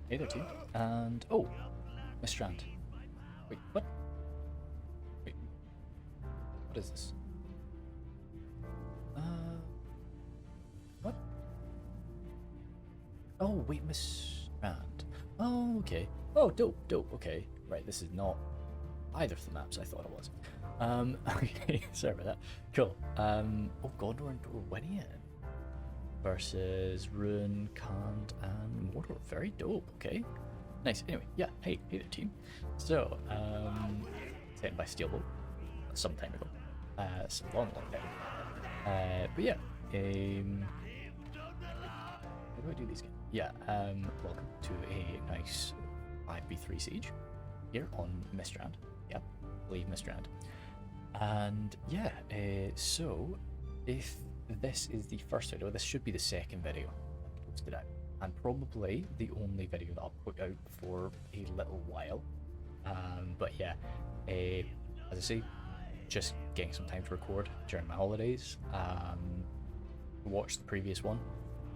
Hey there, team. And oh, Miss Strand. Wait, what? Wait, what is this? What? Oh, wait, Miss Strand. Oh, okay. Oh, dope, dope. Okay, right. This is not either of the maps I thought it was. Okay, sorry about that. Cool. Oh, Gondor and Dorwinion versus Rhun, Khand, and Mordor. Very dope. Okay, nice. Anyway, yeah. Hey there, team. So, taken by Steelboat some time ago. It's a long time. But yeah. How do I do these again? Yeah. Welcome to a nice 5v3 siege here on Mistrand. Yep, leave Mistrand. And yeah. So if this is the first video, this should be the second video I posted out, and probably the only video that I'll put out for a little while. But yeah, as I say, just getting some time to record during my holidays. Watch the previous one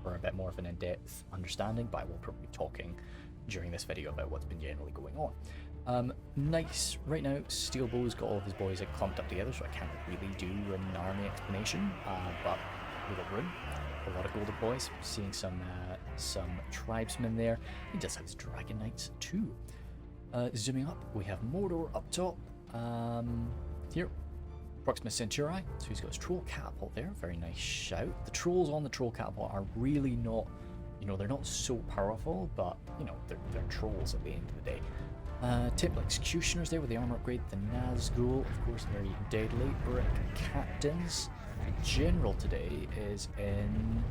for a bit more of an in-depth understanding, but I will probably be talking during this video about what's been generally going on. Nice. Right now, Steelbow's got all of his boys like clumped up together, so I can't really do an army explanation. But we've got Rhun, a lot of Golden boys. Seeing some tribesmen there. He does have his Dragon Knights too. Zooming up, we have Mordor up top. Here, Proximus Centuri. So he's got his Troll Catapult there. Very nice shout. The trolls on the Troll Catapult are really not, they're not so powerful, but they're trolls at the end of the day. Temple Executioners there with the armor upgrade, the Nazgul, of course, very deadly. Brick Captains. The General today is in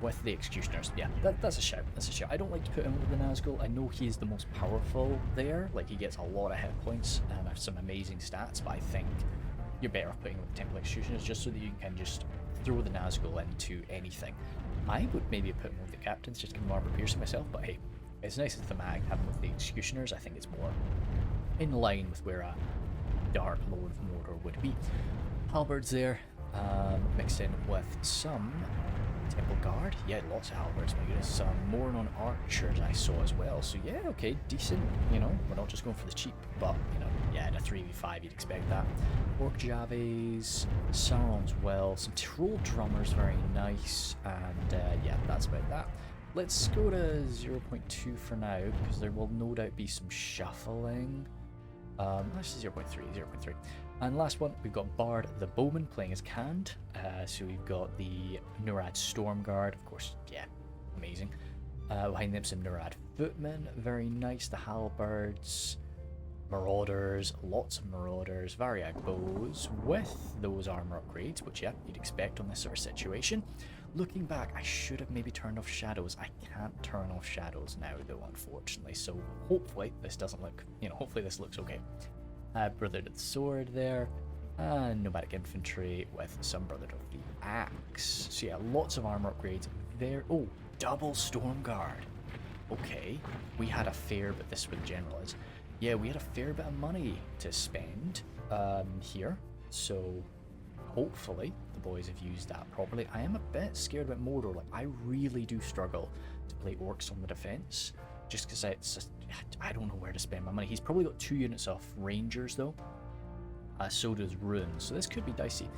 with the Executioners. Yeah, that's a shout. That's a shout. I don't like to put him with the Nazgul. I know he's the most powerful there. Like, he gets a lot of hit points and has some amazing stats, but I think you're better off putting him with the Temple Executioners just so that you can just throw the Nazgul into anything. I would maybe put him with the Captains just to give him armor piercing myself, but hey. It's nice and thematic having with the Executioners. I think it's more in line with where a Dark Lord of Mordor would be. Halberds there, mixed in with some Temple Guard. Yeah, lots of halberds, my goodness. Some Mornon archers I saw as well. So yeah, okay, decent. We're not just going for the cheap, but yeah, in a 3v5 you'd expect that. Orc Javes, Sauron's well, some Troll Drummers, very nice, and yeah, that's about that. Let's go to 0.2 for now, because there will no doubt be some shuffling. Actually 0.3. And last one, we've got Bard the Bowman playing as Khand. So we've got the Nurad Stormguard, of course, yeah, amazing. Behind them some Nurad Footmen, very nice. The Halberds, Marauders, lots of Marauders, Varii bows with those armor upgrades, which yeah, you'd expect on this sort of situation. Looking back, I should have maybe turned off shadows. I can't turn off shadows now though, unfortunately. So hopefully this doesn't look, hopefully this looks okay. Brotherhood of the Sword there. Nomadic Infantry with some Brotherhood of the Axe. So yeah, lots of armor upgrades there. Oh, double Stormguard. Okay, we had a fair, but this is what the General is. Yeah, we had a fair bit of money to spend here. So hopefully the boys have used that properly. I am a bit scared about Mordor. Like, I really do struggle to play orcs on the defense, just because I don't know where to spend my money. He's probably got 2 units of rangers though. So does Rhun. So this could be dicey.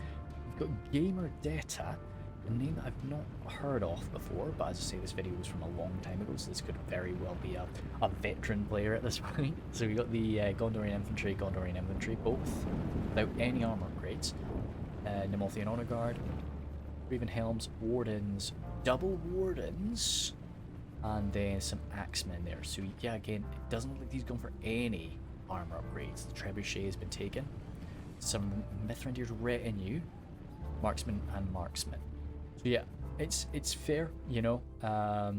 We've got Gamer Data, a name that I've not heard of before, but as I say, this video was from a long time ago, so this could very well be a veteran player at this point. So we got the Gondorian Infantry, both without any armor upgrades. Nemothean Honor Guard, Raven Helms, Wardens, double Wardens, and then some Axemen there. So yeah, again, it doesn't look like he's going for any armor upgrades. The Trebuchet has been taken. Some Mithrandir's Retinue, Marksman and Marksman. So yeah, it's fair, I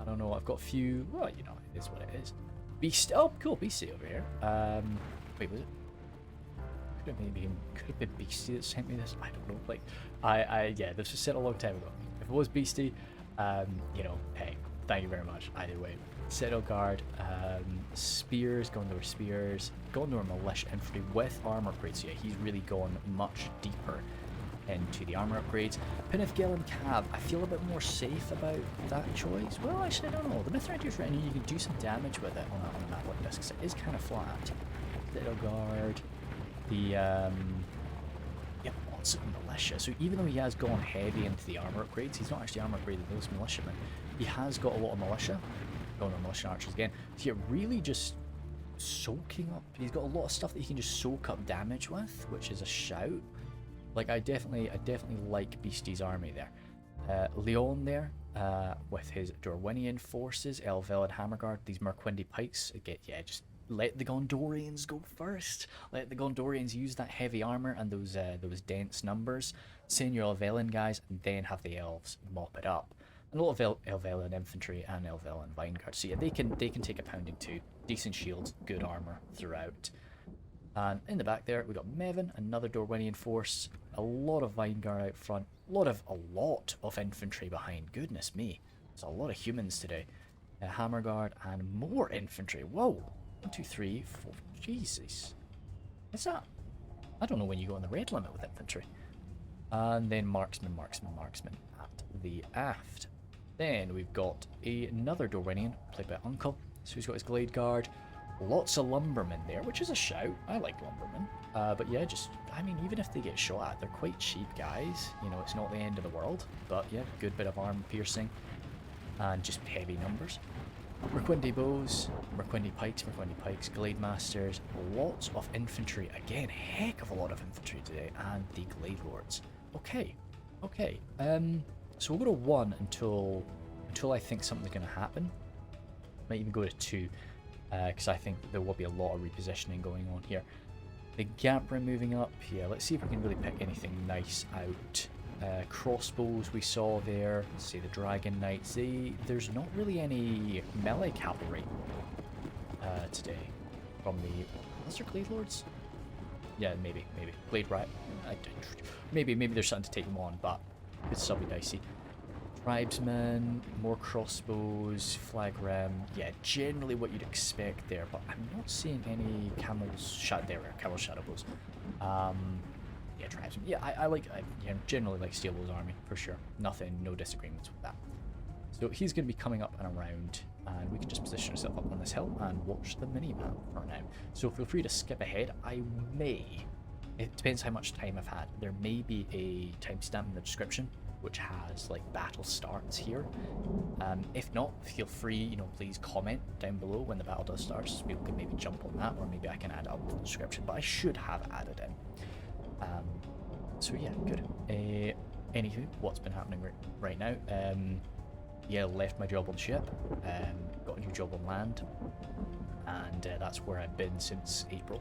don't know, I've got a few, well, it is what it is. Beast, oh cool, Beastie over here. Wait, was it? Could have been Beastie that sent me this. I don't know. Like, yeah, this was sent a long time ago. If it was Beastie, hey, thank you very much. Either way, Settle Guard, Spears, Gondor Militia Infantry with armor upgrades. So yeah, he's really gone much deeper into the armor upgrades. Pinnathgil and Cav, I feel a bit more safe about that choice. Well, actually, I don't know. The Mithril right now, you can do some damage with it on a map like this, because it is kind of flat. Little guard. The, yep, lots of militia. So even though he has gone heavy into the armor upgrades, he's not actually armor upgraded those militiamen. He has got a lot of militia. Going on militia archers again. So you're really just soaking up. He's got a lot of stuff that he can just soak up damage with, which is a shout. Like, I definitely like Beastie's army there. Leon there, with his Dorwinion forces, Elvel and Hammerguard, these Merquindi pikes. Again, yeah, just let the Gondorians go first. Let the Gondorians use that heavy armor and those dense numbers. Send your Elvelin guys, and then have the elves mop it up. And a lot of Elvelin infantry and Elvelin Vineguard. So yeah, they can take a pounding too. Decent shields, good armor throughout. And in the back there, we got Mevin, another Dorwinian force, a lot of Vineguard out front, a lot of infantry behind. Goodness me, there's a lot of humans today. Hammerguard and more infantry. Whoa, 1, 2, 3, 4. Jesus, what's that? I don't know when you go on the red limit with infantry. And then marksman at the aft. Then we've got another Dorwinian played by Uncle. So he's got his Glade Guard. Lots of lumbermen there, which is a shout. I like lumbermen. But yeah, I mean, even if they get shot at, they're quite cheap guys. You know, it's not the end of the world. But yeah, good bit of armor piercing. And just heavy numbers. Merquindi bows, Merquindi pikes, Glade Masters. Lots of infantry. Again, heck of a lot of infantry today. And the Glade Lords. Okay. So we'll go to 1 until I think something's going to happen. Might even go to 2. Because I think there will be a lot of repositioning going on here. The Gamprin moving up. Yeah, let's see if we can really pick anything nice out. Crossbows we saw there. Say the Dragon Knights. There's not really any melee cavalry today from the... Was there Glade Lords? Yeah, maybe. Glade Riot. Maybe there's something to take them on, but it's still be dicey. Tribesmen, more crossbows, flag rim. Yeah, generally what you'd expect there, but I'm not seeing any camel shadow bows. Yeah, tribesmen. Yeah, I generally like Steelbow's army for sure. No disagreements with that. So he's going to be coming up and around, and we can just position ourselves up on this hill and watch the mini-map for now. So feel free to skip ahead. It depends how much time I've had. There may be a timestamp in the description which has like battle starts here. If not, feel free, please comment down below when the battle does start, so people can maybe jump on that, or maybe I can add it up in the description, but I should have added in. So yeah, good. Anywho, what's been happening right now? Yeah, left my job on ship, got a new job on land, and that's where I've been since April.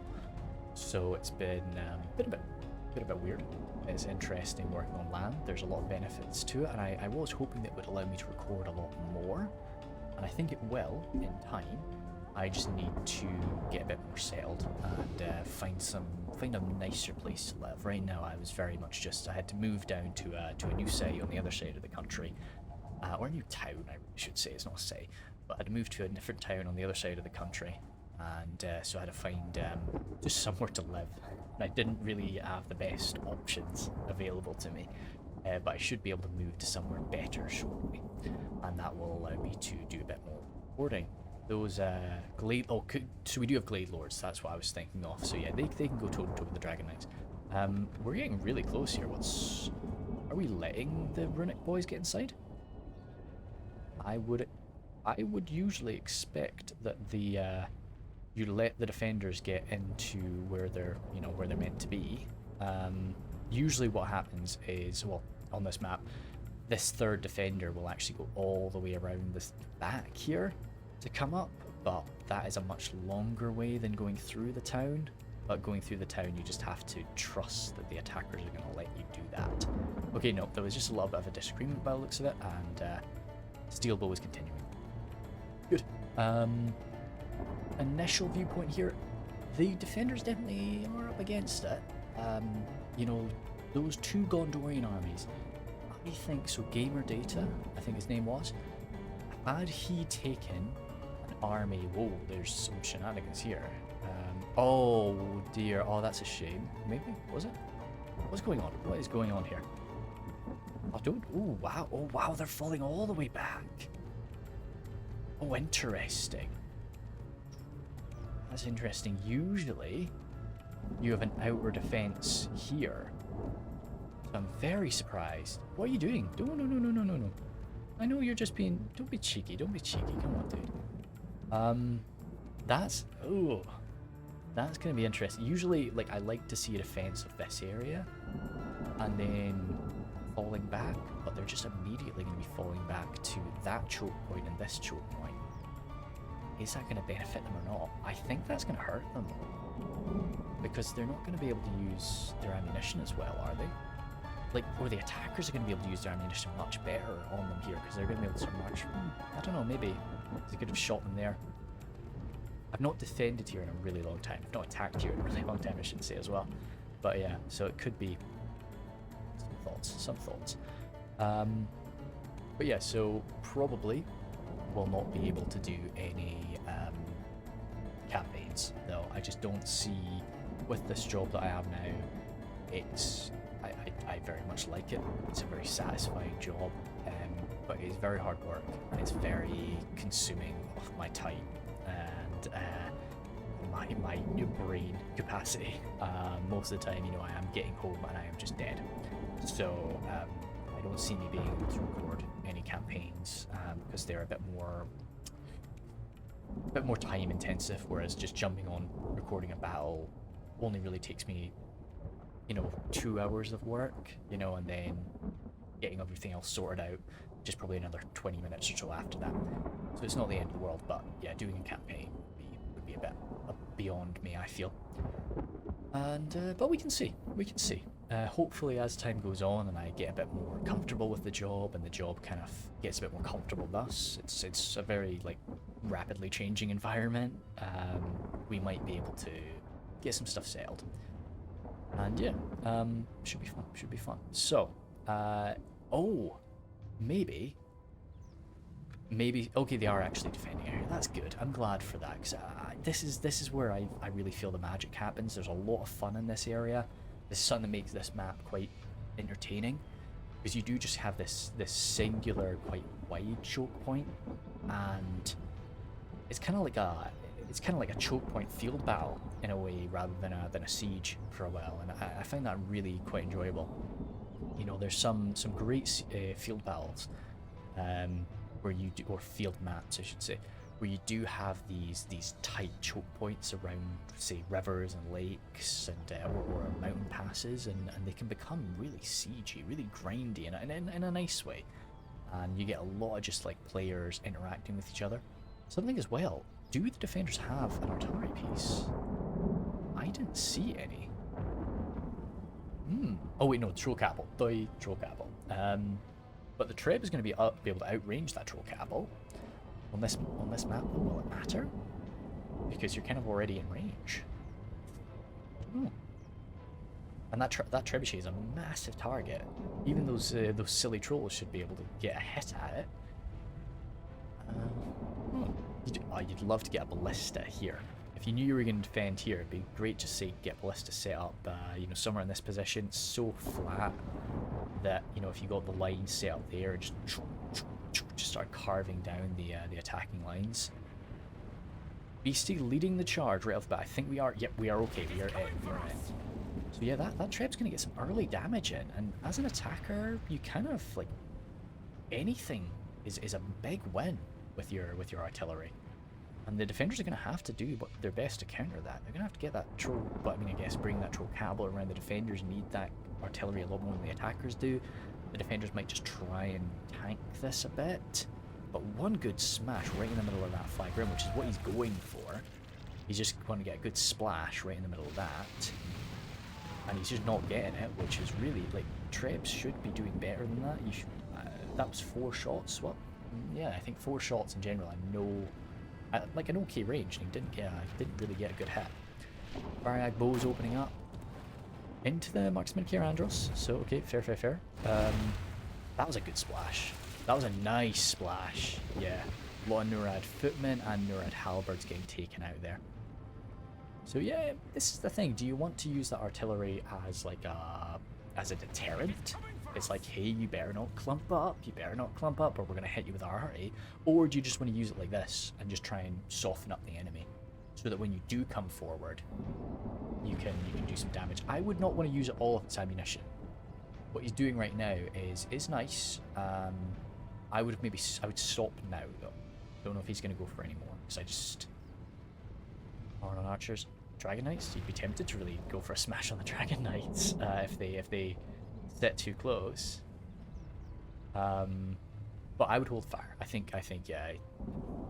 So it's been a bit weird. It's interesting working on land. There's a lot of benefits to it, and I was hoping that it would allow me to record a lot more, and I think it will in time. I just need to get a bit more settled and find a nicer place to live. Right now, I was very much I had to move down to a new city on the other side of the country, or a new town, I should say. It's not a city, but I had to move to a different town on the other side of the country, and so I had to find just somewhere to live. And I didn't really have the best options available to me, but I should be able to move to somewhere better shortly, and that will allow me to do a bit more recording. Those Glade... Oh, so we do have Glade Lords, that's what I was thinking of. So yeah, they can go toe-to-toe with the Dragon Knights. We're getting really close here. Are we letting the Runic boys get inside? I would usually expect that you let the defenders get into where they're meant to be. Usually what happens is, well, on this map, this third defender will actually go all the way around this back here to come up, but that is a much longer way than going through the town. But going through the town, you just have to trust that the attackers are going to let you do that. Okay, no, there was just a little bit of a disagreement by the looks of it, and Steelbow is continuing. Good. Initial viewpoint here, the defenders definitely are up against it. Those two Gondorian armies, I think, so Gamer Data, I think his name was, had he taken an army, whoa, there's some shenanigans here. Oh dear, oh that's a shame. Maybe, was it? What's going on? What is going on here? I don't... Oh, wow. Oh, wow. They're falling all the way back. Oh, interesting. That's interesting. Usually, you have an outer defense here. So I'm very surprised. What are you doing? No, no, no, no, no, no, no. I know you're just being... Don't be cheeky. Don't be cheeky. Come on, dude. That's... Oh. That's going to be interesting. Usually, like, I like to see a defense of this area. And then falling back. But they're just immediately going to be falling back to that choke point and this choke point. Is that going to benefit them or not? I think that's going to hurt them. Because they're not going to be able to use their ammunition as well, are they? Like, or the attackers are going to be able to use their ammunition much better on them here, because they're going to be able to march. I don't know, maybe they could have shot them there. I've not defended here in a really long time. I've not attacked here in a really long time, I should say as well. But yeah, so it could be some thoughts. But yeah, so probably will not be able to do any campaigns, though. I just don't see, with this job that I have now, it's... I very much like it. It's a very satisfying job, but it's very hard work and it's very consuming of my time and my new brain capacity. Most of the time, you know, I am getting home and I am just dead. So I don't see me being able to record any campaigns because they're a bit more time intensive, whereas just jumping on recording a battle only really takes me, you know, 2 hours of work, you know, and then getting everything else sorted out, just probably another 20 minutes or so after that. So it's not the end of the world, but yeah, doing a campaign would be a bit beyond me, I feel. And but we can see. Hopefully, as time goes on and I get a bit more comfortable with the job, and the job kind of gets a bit more comfortable with us, it's a very like rapidly changing environment. We might be able to get some stuff settled. And yeah, should be fun. So, oh, maybe, okay, they are actually defending area. That's good. I'm glad for that, because this is where I really feel the magic happens. There's a lot of fun in this area. This is something that makes this map quite entertaining, because you do just have this singular, quite wide choke point, and it's kind of like a choke point field battle in a way, rather than a siege for a while, and I find that really quite enjoyable. You know, there's some great field battles where you do, or field maps I should say, where you do have these tight choke points around, say, rivers and lakes and or mountain passes, and they can become really siegey, really grindy in a nice way, and you get a lot of just like players interacting with each other. Something as well. Do the defenders have an artillery piece? I didn't see any. Oh wait, no, troll capital. Troll capital. But the Treb is going to be able to outrange that troll capital. On this map, will it matter? Because you're kind of already in range. And that trebuchet is a massive target. Even those silly trolls should be able to get a hit at it. You'd love to get a ballista here. If you knew you were going to defend here, it'd be great to see get ballista set up, you know, somewhere in this position. It's so flat that, you know, if you got the line set up there, just start carving down the attacking lines. Beastie leading the charge right off the bat. I think we are. Yep, we are okay. We are in. So yeah, that Treb's going to get some early damage in, and as an attacker, you kind of like anything is a big win with your artillery. And the defenders are going to have to do their best to counter that. They're going to have to get that troll, but I mean, I guess bring that troll capital around. The defenders need that artillery a lot more than the attackers do. The defenders might just try and tank this a bit, but one good smash right in the middle of that flag rim, which is what he's going for. He's just going to get a good splash right in the middle of that, and he's just not getting it, which is really, like, Trebs should be doing better than that. You should, that was 4 shots. What? Yeah, I think 4 shots in general. I know, like an okay range, and he didn't really get a good hit. Variag bows opening up into the marksman Andros. So okay, fair. That was a good splash. That was a nice splash. Yeah, a lot of Nurad footmen and Nurad halberds getting taken out there. So yeah, this is the thing. Do you want to use that artillery as like a as a deterrent. It's like, hey, you better not clump up, or we're gonna hit you with our arty. Or do you just want to use it like this and just try and soften up the enemy, so that when you do come forward, you can do some damage. I would not want to use it all of its ammunition. What he's doing right now is nice. I would stop now though. Don't know if he's gonna go for any more, because I just on archers. Dragon Knights, you'd be tempted to really go for a smash on the Dragon Knights if they sit too close. But I would hold fire. I think yeah,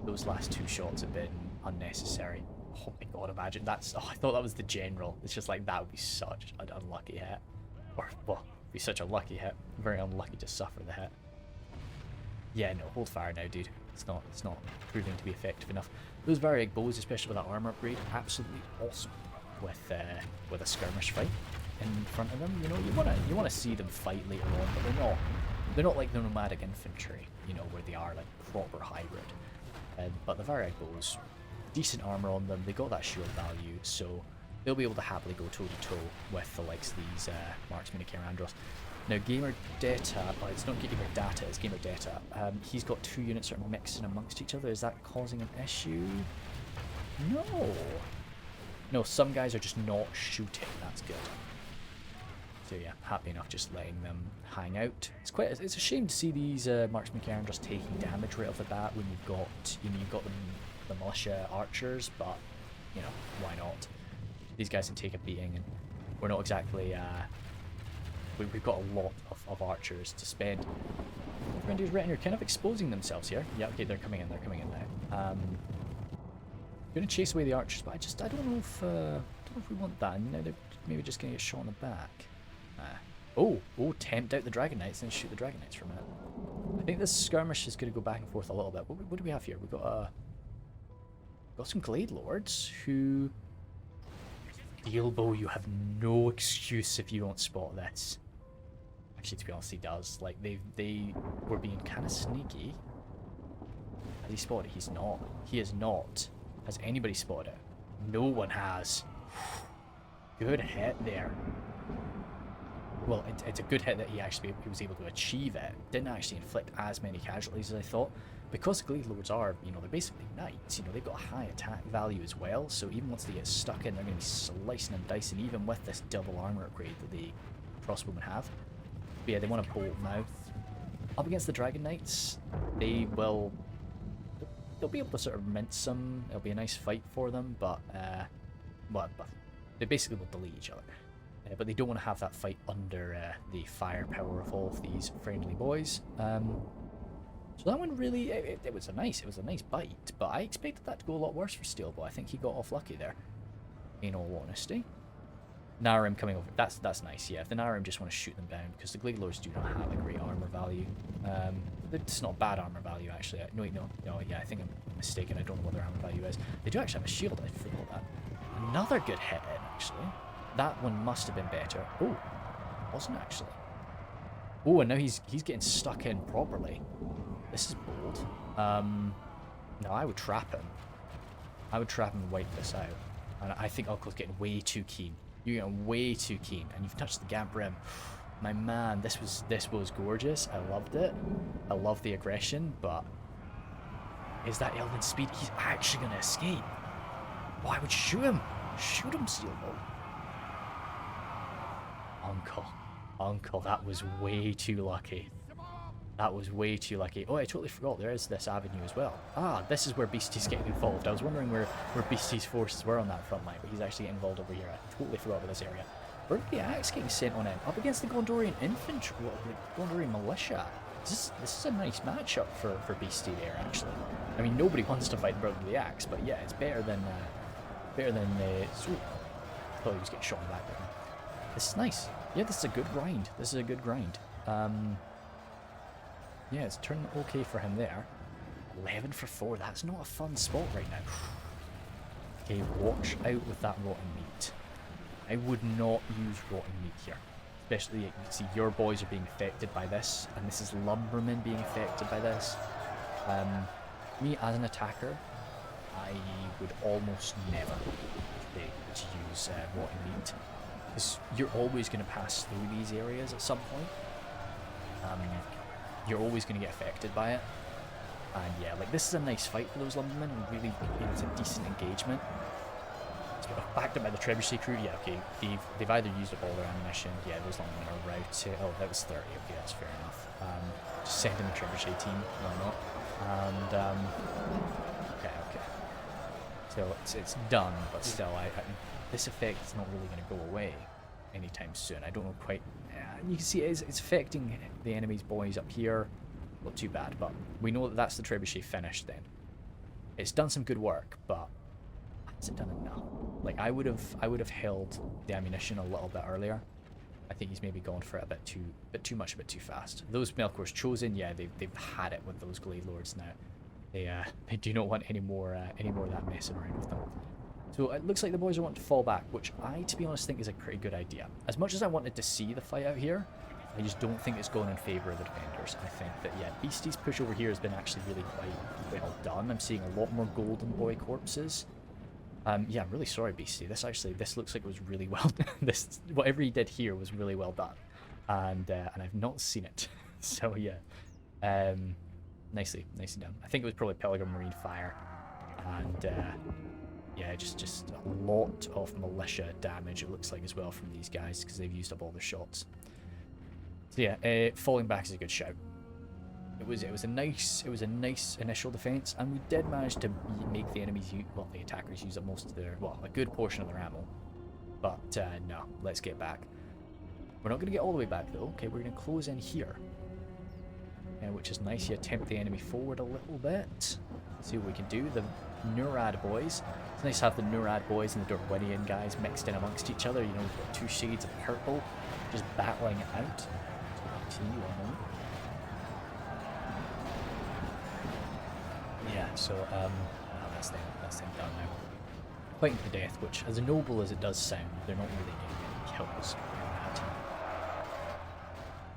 those last 2 shots have been unnecessary. Oh my god, imagine that's. Oh, I thought that was the general. It's just like, that would be such an unlucky hit, or well, be such a lucky hit. Very unlucky to suffer the hit. Yeah, no, hold fire now, dude. It's not proving to be effective enough. Those Varieg bows, especially with that armor upgrade, absolutely awesome with a skirmish fight in front of them. You know, you wanna see them fight later on, but they're not like the nomadic infantry, you know, where they are like proper hybrid. But the Varieg bows, decent armor on them. They got that shield value, so they'll be able to happily go toe to toe with the likes of these marksmen of Kerandros. Now, Gamer Data, well, it's not Gamer Data, it's Gamer Data. He's got 2 units that are mixing amongst each other. Is that causing an issue? No. No, some guys are just not shooting. That's good. So yeah, happy enough just letting them hang out. It's a shame to see these marksmen Kerandros taking damage right off the bat when you've got the militia archers, but you know, why not? These guys can take a beating, and we're not exactly. We've got a lot of archers to spend. Grenadiers Retinue are kind of exposing themselves here. Yeah, okay, they're coming in now. Gonna chase away the archers, but I don't know if we want that. Now they're maybe just gonna get shot in the back. Oh, tempt out the Dragon Knights and shoot the Dragon Knights from it. I think this skirmish is gonna go back and forth a little bit. What do we have here? We've got some Glade Lords who. Steelbow, you have no excuse if you don't spot this. Actually, to be honest, he does. Like, they were being kind of sneaky. Has he spotted it? He's not. He is not. Has anybody spotted it? No one has. Good hit there. Well, it's a good hit that he was able to achieve it. Didn't actually inflict as many casualties as I thought. Because Glade Lords are, you know, they're basically knights, you know, they've got a high attack value as well, so even once they get stuck in, they're going to be slicing and dicing, even with this double armor upgrade that the crossbowmen have. But yeah, they want to bolt now. Up against the Dragon Knights, they'll be able to sort of mince them. It'll be a nice fight for them, but they basically will delete each other. But they don't want to have that fight under the firepower of all of these friendly boys. So that one really, it was a nice bite, but I expected that to go a lot worse for Steelbow. I think he got off lucky there, in all honesty. Narim coming over, that's nice, yeah. If the Narim just want to shoot them down, because the Glade Lords do not have a great armor value. It's not bad armor value, actually. No, yeah, I think I'm mistaken. I don't know what their armor value is. They do actually have a shield, I forgot that. Another good hit in, actually. That one must have been better. Oh, wasn't actually. Oh, and now he's getting stuck in properly. This is bold. No, I would trap him. I would trap him and wipe this out. And I think Uncle's getting way too keen. You're getting way too keen, and you've touched the Gamp Rim. My man, this was gorgeous. I loved it. I love the aggression, but is that elven speed? He's actually gonna escape. Oh, I would shoot him. Shoot him, Steelbow. Uncle, that was way too lucky. That was way too lucky. Oh, I totally forgot there is this avenue as well. Ah, this is where Beastie's getting involved. I was wondering where Beastie's forces were on that front line, but he's actually getting involved over here. I totally forgot about this area. Where's the axe getting sent on in? Up against the Gondorian infantry, the Gondorian militia. This is a nice matchup for Beastie there, actually. I mean, nobody wants to fight the brother with the axe, but yeah, it's better than so, I thought he was getting shot in the back there. This is nice. Yeah, this is a good grind. Yeah, it's turning okay for him there. 11 for 4. That's not a fun spot right now. Okay, watch out with that rotten meat. I would not use rotten meat here. Especially, you can see your boys are being affected by this, and this is lumbermen being affected by this. Me as an attacker, I would almost never use rotten meat. because you're always going to pass through these areas at some point. You're always going to get affected by it. And yeah, like this is a nice fight for those lumbermen, and really, it's a decent engagement. So backed up by the trebuchet crew. Yeah, okay, they've either used up all their ammunition. Yeah, those lumbermen are routed. Oh, that was 30. Okay, that's fair enough. Just send in the trebuchet team. Why not? And okay. So it's done, but still, this effect is not really going to go away anytime soon. I don't know quite. You can see it's affecting the enemy's boys up here. Not too bad, but we know that that's the trebuchet finished. Then it's done some good work, but has it done enough? Like I would have held the ammunition a little bit earlier. I think he's maybe gone for it a bit too much, a bit too fast. Those Melkor's chosen, yeah, they've had it with those Glade Lords now. They do not want any more of that messing around with them. So it looks like the boys are wanting to fall back, which I, to be honest, think is a pretty good idea. As much as I wanted to see the fight out here, I just don't think it's gone in favour of the defenders. I think that, yeah, Beastie's push over here has been actually really quite well done. I'm seeing a lot more golden boy corpses. Yeah, I'm really sorry, Beastie. This looks like it was really well done. Whatever he did here was really well done. And I've not seen it. So, yeah. Nicely done. I think it was probably Pilgrim Marine Fire. And, yeah, just a lot of militia damage, it looks like, as well from these guys, because they've used up all their shots. So yeah, falling back is a good shout. It was a nice initial defense, and we did manage to make the enemies, the attackers use up most of their, a good portion of their ammo. But no, let's get back. We're not going to get all the way back though. Okay, we're going to close in here, which is nice. You tempt the enemy forward a little bit. See what we can do. The Nurad boys. It's nice to have the Nurad boys and the Dorwinion guys mixed in amongst each other. You know, we've got two shades of purple, just battling it out. Yeah, so that's them done now. Fighting to the death, which, as noble as it does sound, they're not really getting any kills in that.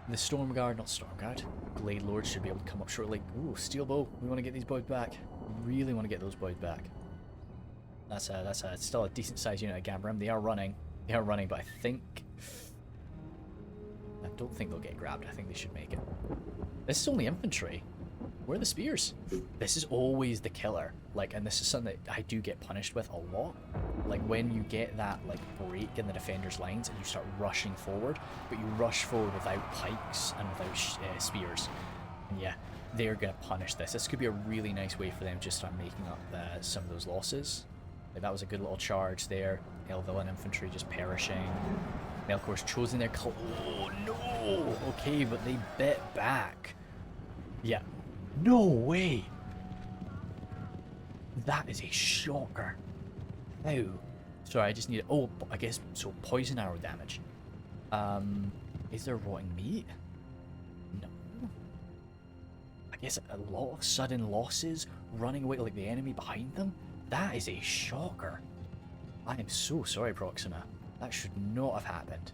The Stormguard, Glade Lords should be able to come up shortly. Ooh, Steel Bow. We want to get these boys back. Really want to get those boys back. That's still a decent sized unit of Gambrim. They are running, but I don't think they'll get grabbed. I think they should make it. This is only infantry. Where are the spears? This is always the killer. Like, and this is something that I do get punished with a lot. Like, when you get that, like, break in the defender's lines and you start rushing forward, but you rush forward without pikes and without spears. And yeah, they're going to punish this. This could be a really nice way for them to start making up some of those losses. Like, that was a good little charge there. Elven infantry just perishing. Melkor's chosen their cult. Oh no! Okay, but they bit back. Yeah. No way! That is a shocker. How? Sorry, I just need. Oh, I guess so. Poison arrow damage. Is there rotting meat? No. I guess a lot of sudden losses, running away like the enemy behind them. That is a shocker. I am so sorry, Proxima. That should not have happened.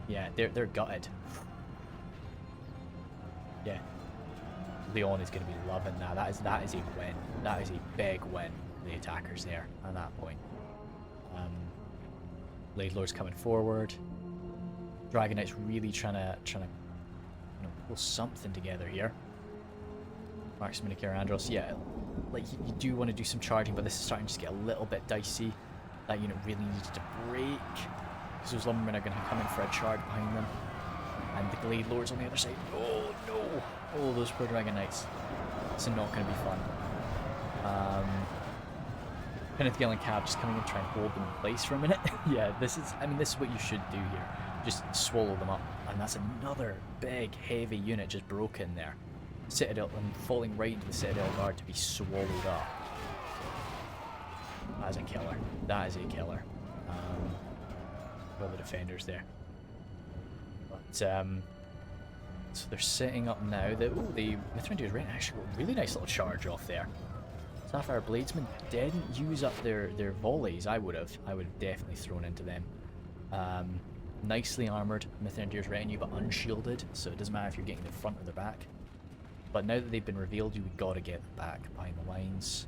Yeah, they're gutted. Yeah. Leon is going to be loving that. That is a win. That is a big win for the attackers there at that point. Blade Lord's coming forward. Dragon Knight's really trying to pull something together here. Marksman Andros, yeah, like you do want to do some charging, but this is starting to get a little bit dicey. That unit really needs to break, because those lumbermen are going to come in for a charge behind them. And the Glade Lords on the other side. Oh no! Oh, those poor Dragon Knights. It's not going to be fun. Kenneth Gill and Cab just coming in and trying to hold them in place for a minute. Yeah, this is what you should do here. Just swallow them up. And that's another big, heavy unit just broken there. Citadel, and falling right into the Citadel Guard to be swallowed up. That is a killer. That is a killer. Got the defenders there. But, so they're setting up now. The Mithrandir's Rain actually got a really nice little charge off there. Sapphire Bladesmen didn't use up their volleys. I would have definitely thrown into them. Nicely armoured Mithrandir's Retinue, but unshielded, so it doesn't matter if you're getting the front or the back. But now that they've been revealed, you've got to get them back behind the lines.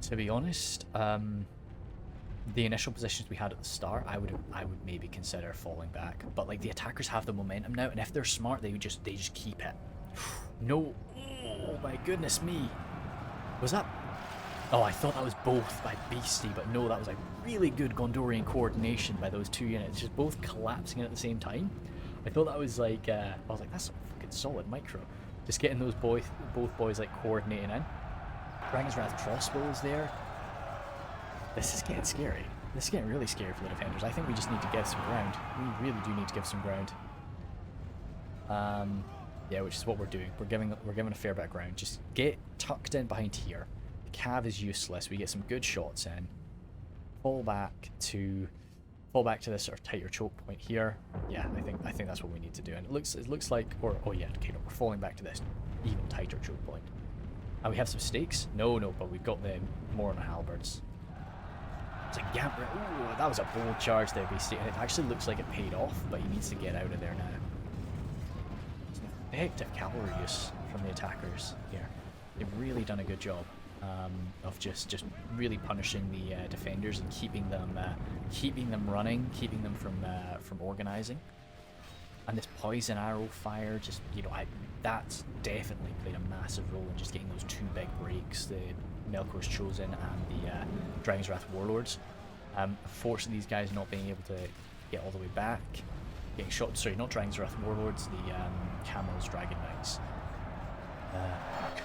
To be honest, the initial positions we had at the start, I would maybe consider falling back. But like the attackers have the momentum now, and if they're smart, they just keep it. No, oh my goodness me, was that? Oh, I thought that was both by Beastie, but no, that was like really good Gondorian coordination by those two units, just both collapsing at the same time. I thought that was like, I was like, that's a fucking solid micro. Just getting those both boys like coordinating in. Dragon's Wrath crossbows there. This is getting scary. This is getting really scary for the defenders. I think we just need to give some ground. We really do need to give some ground. Yeah, which is what we're doing. We're giving a fair bit of ground. Just get tucked in behind here. The cav is useless. We get some good shots in. Fall back to this sort of tighter choke point here. Yeah, I think that's what we need to do. And it looks like, or oh yeah, okay, no, we're falling back to this even tighter choke point. And we have some stakes. No, but we've got the Mordor halberds. It's a Gamper. Ooh, that was a bold charge there, Beastie. And it actually looks like it paid off, but he needs to get out of there now. It's an effective cavalry use from the attackers here. They've really done a good job of just really punishing the defenders and keeping them running, keeping them from organizing. And this poison arrow fire, just, you know, that's definitely played a massive role in just getting those two big breaks, the Melkor's Chosen and the Dragon's Wrath Warlords. Unfortunately, these guys not being able to get all the way back, getting shot. Sorry, not Dragon's Wrath Warlords, the Camel's Dragon Knights.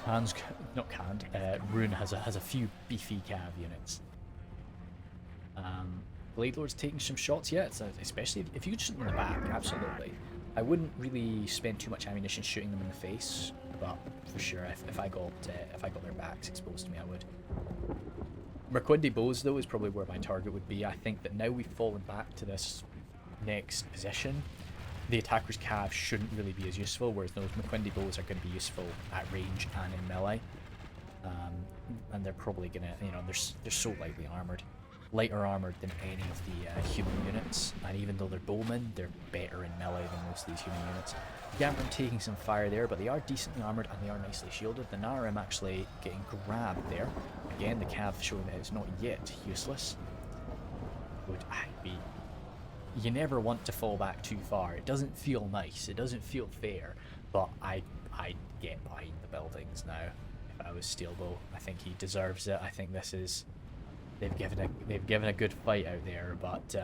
Rhun has a few beefy cav units. Blade Lord's taking some shots, yeah, especially if you could shoot them in the back, absolutely. I wouldn't really spend too much ammunition shooting them in the face, but for sure, if I got their backs exposed to me, I would. Merquindi bows though is probably where my target would be. I think that now we've fallen back to this next position, the attacker's cav shouldn't really be as useful, whereas those Merquindi bows are going to be useful at range and in melee. And they're probably gonna, you know, they're so lightly armored. Lighter armored than any of the human units, and even though they're bowmen, they're better in melee than most of these human units. Gambrim taking some fire there, but they are decently armored and they are nicely shielded. The Narim actually getting grabbed there. Again, the cav showing that it's not yet useless. Would I be? You never want to fall back too far. It doesn't feel nice. It doesn't feel fair. But I'd get behind the buildings now. If I was Steelbow, I think he deserves it. I think this is. They've given a good fight out there, but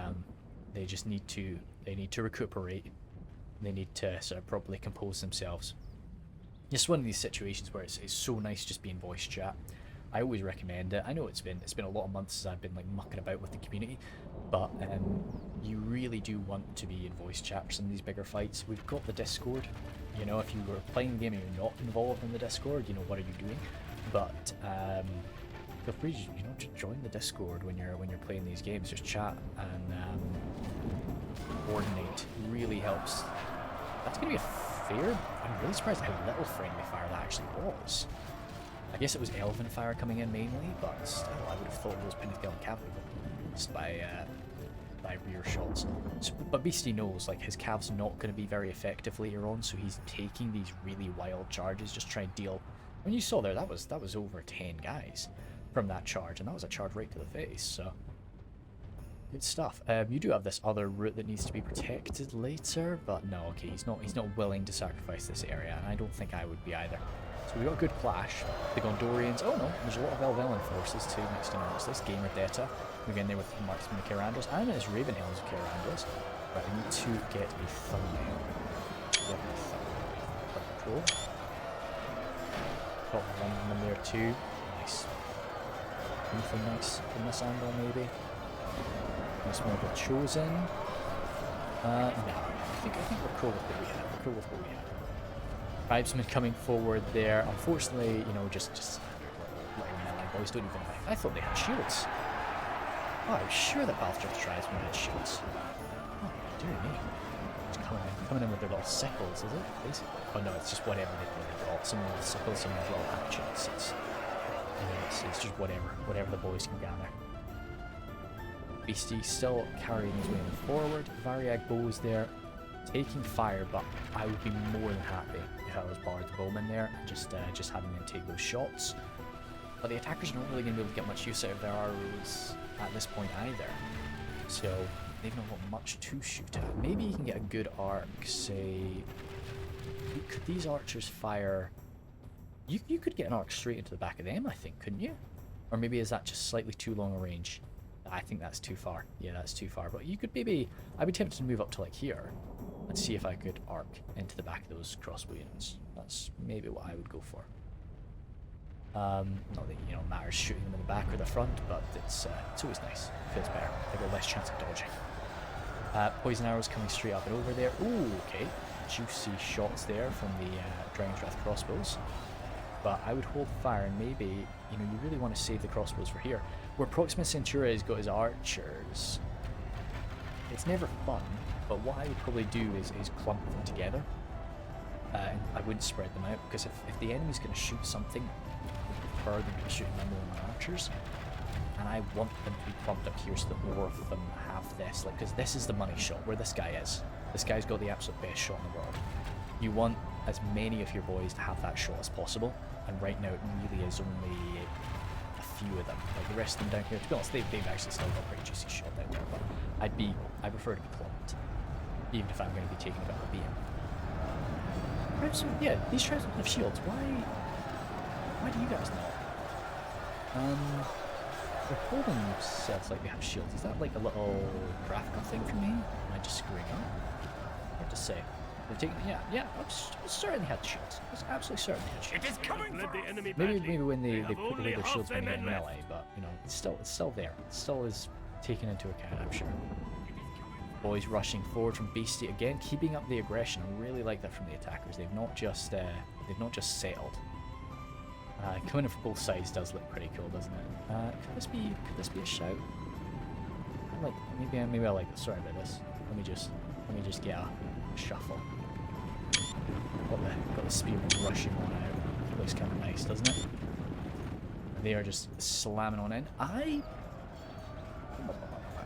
they just need to recuperate. They need to sort of properly compose themselves. Just one of these situations where it's so nice just being voice chat. I always recommend it. I know it's been a lot of months since I've been like mucking about with the community, but you really do want to be in voice chat for some of these bigger fights. We've got the Discord. You know, if you were playing the game and you're not involved in the Discord, you know, what are you doing? But feel free, you know, to join the Discord when you're playing these games. Just chat and coordinate. Really helps. That's gonna be a fair. I'm really surprised how little friendly fire that actually was. I guess it was elven fire coming in mainly, but still, I would have thought those Pentecost cavalry were just by rear shots. So, but Beastie knows like his cav's not going to be very effective later on, so he's taking these really wild charges, just trying to deal. When you saw there, that was over 10 guys from that charge, and that was a charge right to the face. So good stuff. You do have this other route that needs to be protected later, but no, okay, he's not willing to sacrifice this area, and I don't think I would be either. So we got a good clash. The Gondorians. Oh no, there's a lot of elven forces too next to this. Gamer Data. Again, there with Marksman of Carandos, and it's Ravenhelms of Carandos. Right, I need to get a thumbnail. Get a thumbnail. Control. Got one of them there too. Nice. Anything nice from this angle, maybe? Nice Mordor Chosen. No, I think we're cool with what we have. We're cool with what we have. Tribesmen coming forward there. Unfortunately, you know, just little melee boys don't even have. I thought they had shields. Oh, I was sure that Balthazar's tribesmen had shields. Oh, dear me. Just coming in with their little sickles, is it? Basically. Oh no, it's just whatever they've got. Some with sickles, some with little hatchets. It's just whatever the boys can gather. Beastie still carrying his way forward. Variag bows there, taking fire, but I would be more than happy if I was Bard the Bowman there and just having them take those shots. But the attackers are not really going to be able to get much use out of their arrows at this point either. So they've not got much to shoot at. Maybe you can get a good arc, say... Could these archers fire... You could get an arc straight into the back of them, I think, couldn't you? Or maybe is that just slightly too long a range? I think that's too far. Yeah, that's too far. But you could maybe... I'd be tempted to move up to like here and see if I could arc into the back of those crossbow units. That's maybe what I would go for. Not that, you know, it matters shooting them in the back or the front, but it's always nice. It feels better. They've got less chance of dodging. Poison arrows coming straight up and over there. Ooh, okay. Juicy shots there from the Dragon's Wrath crossbows. But I would hold fire, and maybe, you know, you really want to save the crossbows for here. Where Proxima Centura has got his archers, it's never fun, but what I would probably do is clump them together. I wouldn't spread them out, because if the enemy's going to shoot something, I prefer them to be shooting my more archers. And I want them to be clumped up here so that more of them have this, like, because this is the money shot, where this guy is. This guy's got the absolute best shot in the world. You want as many of your boys to have that shot as possible, and right now it really is only a few of them. Like the rest of them down here, to be honest, they've actually still got a pretty juicy shot down there, but I prefer to be clumped, even if I'm going to be taking a bit of a beam. Right, so yeah, these tribes don't have shields. Why do you guys not? They're holding themselves like they have shields. Is that like a little graphical thing for me? Am I just screwing up? Hard to say. They've taken, yeah, I'm certain they had shields. I was absolutely certain they had shields. It is coming for the enemy. Maybe when they put away their shields when they're in melee, but you know, it's still there. It still is taken into account, I'm sure. Boys rushing forward from Beastie again, keeping up the aggression. I really like that from the attackers. They've not just settled. Coming in from both sides does look pretty cool, doesn't it? Could this be a shout? Maybe I like it. Sorry about this. Let me just get a shuffle. Got the spearmen rushing on out. Looks kind of nice, doesn't it? They are just slamming on in. I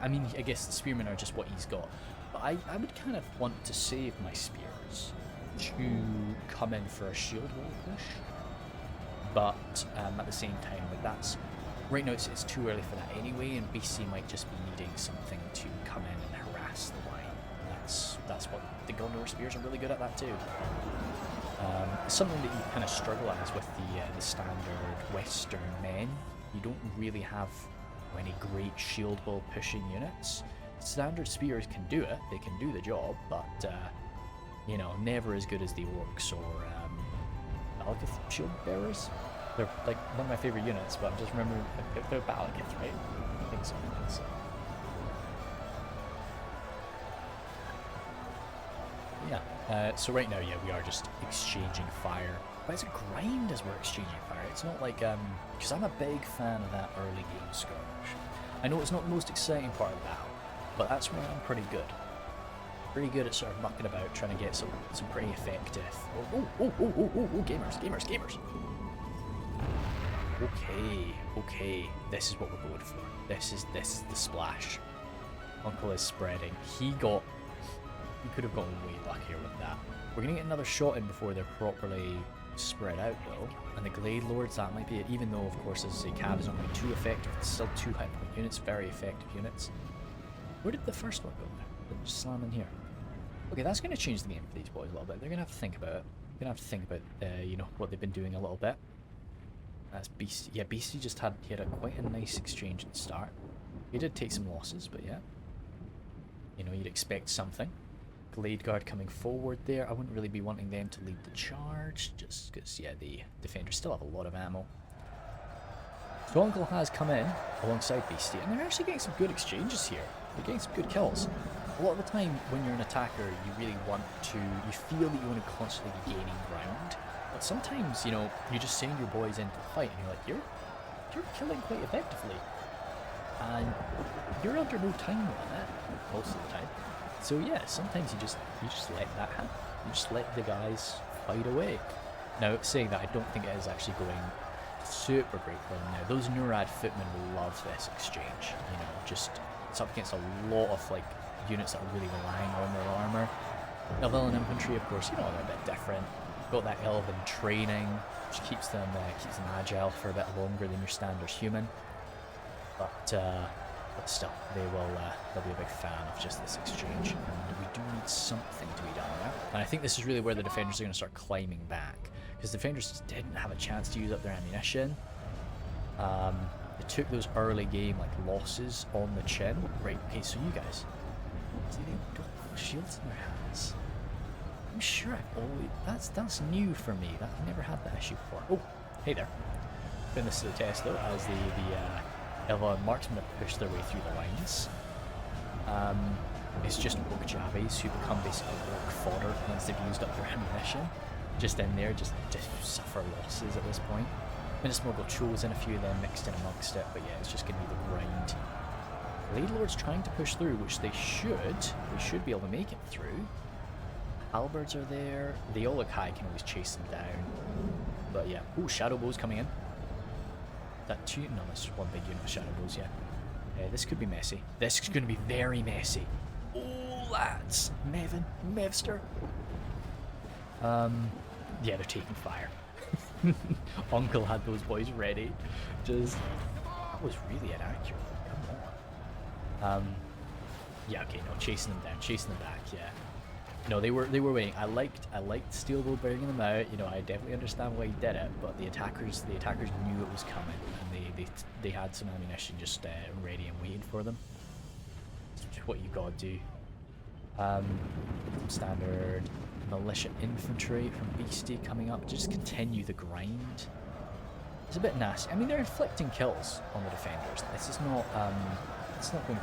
mean, I guess the spearmen are just what he's got. But I would kind of want to save my spears to come in for a shield wall push. But at the same time, like that's right now it's too early for that anyway, and BC might just be needing something to come in and harass the line. That's what the Gondor spears are really good at that too. Something that you kind of struggle as with the standard Western men. You don't really have any great shield wall pushing units. Standard spears can do it; they can do the job, but you know, never as good as the orcs or Balakith shield bearers. They're like one of my favorite units, but I'm just remembering they're Balakith, right? I think so. Yeah. So right now, yeah, we are just exchanging fire, but it's a grind as we're exchanging fire. It's not like because I'm a big fan of that early game skirmish. I know it's not the most exciting part of the battle, but that's where I'm pretty good. Pretty good at sort of mucking about, trying to get some pretty effective. Oh, gamers. Okay. This is what we're going for. This is the splash. Uncle is spreading. He could have gotten way luckier with that. We're gonna get another shot in before they're properly spread out though. And the Glade Lords, that might be it. Even though, of course, as I say, Cav is only 2 effective, it's still 2 hit point units, very effective units. Where did the first one go there? Did it just slam in here? Okay, that's going to change the game for these boys a little bit. They're going to have to think about it. They're going to have to think about, you know, what they've been doing a little bit. That's Beastie. Yeah, Beastie just had quite a nice exchange at the start. He did take some losses, but yeah. You know, you'd expect something. Glade Guard coming forward there. I wouldn't really be wanting them to lead the charge, just because, yeah, the defenders still have a lot of ammo. So Uncle has come in alongside Beastie, and they're actually getting some good exchanges here. They're getting some good kills. A lot of the time when you're an attacker, you really want to, you feel that you want to constantly be gaining ground. But sometimes, you know, you just send your boys into the fight and you're like, you're killing quite effectively. And you're under no time limit most of the time. So yeah, sometimes you just let that happen. You just let the guys fight away. Now, saying that, I don't think it is actually going super great for them now. Those Nurad footmen will love this exchange. You know, just it's up against a lot of like units that are really relying on their armor. Elven infantry, of course, you know, they're a bit different. got that elven training, which keeps them agile for a bit longer than your standard human. But still, they'll be a big fan of just this exchange, and we do need something to be done now. And I think this is really where the defenders are going to start climbing back, because the defenders just didn't have a chance to use up their ammunition. They took those early game losses on the chin. Right, okay, so you guys, see, they don't have shields in their hands. I'm sure I've always, that's new for me. I've never had that issue before. Oh, hey there. Been this to the test though, as the elven marksmen have pushed their way through the lines. It's just orc jabbies who become basically orc fodder once they've used up their ammunition. Just in there, just suffer losses at this point. Minismorgul chose in a few of them mixed in amongst it, but yeah, it's just going to be the grind. Blade Lord's trying to push through, which they should be able to make it through. Halberds are there. The Olokai can always chase them down. But yeah, ooh, Shadow Bow's coming in. That two? No, that's just one big unit of Shadow Bows, yeah. This could be messy. This is going to be very messy. Oh, lads! Mevster. Yeah, they're taking fire. Uncle had those boys ready. That was really inaccurate. Come on. Yeah, okay, no, chasing them down, chasing them back, yeah. No, they were waiting. I liked Steelbow bringing them out. You know, I definitely understand why he did it, but the attackers knew it was coming, and they had some ammunition just ready and waiting for them. It's just what you gotta do. Standard militia infantry from Beastie coming up to just continue the grind. It's a bit nasty. I mean, they're inflicting kills on the defenders. This is not it's not going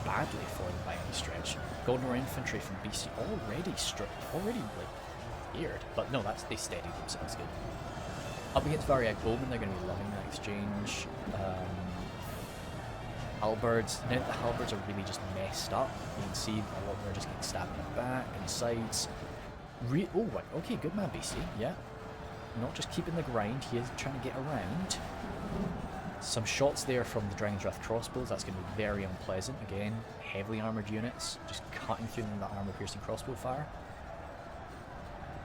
badly for them by any stretch. Gondor infantry from BC already geared, but no, they steadied themselves good. Up against Variag Bowman, they're going to be loving that exchange. Halberds, now that the halberds are really just messed up, you can see a lot of them are just getting stabbed in the back and the sides. Oh, right, okay, good man, BC, yeah. Not just keeping the grind, he is trying to get around. Some shots there from the Dragon's Wrath crossbows, that's going to be very unpleasant. Again, heavily armoured units, just cutting through them with that armour-piercing crossbow fire.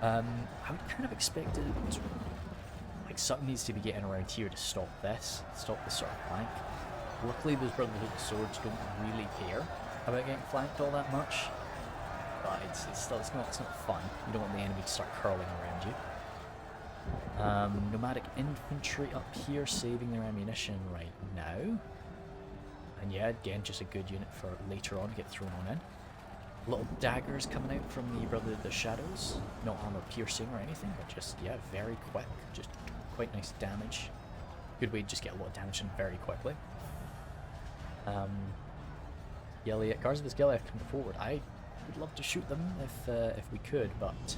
I would kind of expect it, something needs to be getting around here to stop this sort of flank. Luckily, those Brotherhood of Swords don't really care about getting flanked all that much, but it's not fun. You don't want the enemy to start curling around you. Nomadic infantry up here saving their ammunition right now. And yeah, again, just a good unit for later on to get thrown on in. Little daggers coming out from the Brotherhood of the Shadows. Not armor piercing or anything, but just, yeah, very quick. Just quite nice damage. Good way to just get a lot of damage in very quickly. Gilead, Guards of Gilead coming forward. I would love to shoot them if we could, but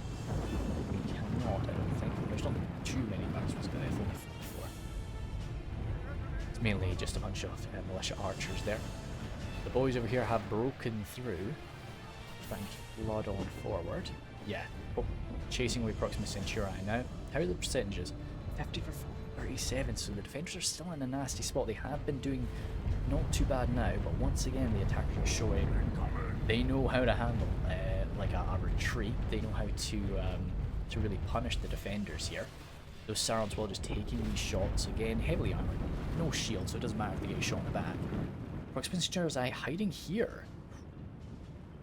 we cannot, I don't think. There's not too many Guards of Gilead, only 44. It's mainly just a bunch of militia archers there. The boys over here have broken through, trying to flood on forward. Yeah, chasing away Proxima Centurii now. How are the percentages? 50 for 37, so the defenders are still in a nasty spot. They have been doing not too bad now, but once again the attackers are showing they know how to handle a retreat. They know how to really punish the defenders here. Those Sarons will just taking these shots again, heavily armored, no shield, so it doesn't matter if they get shot in the back. Proxima Centurii hiding here.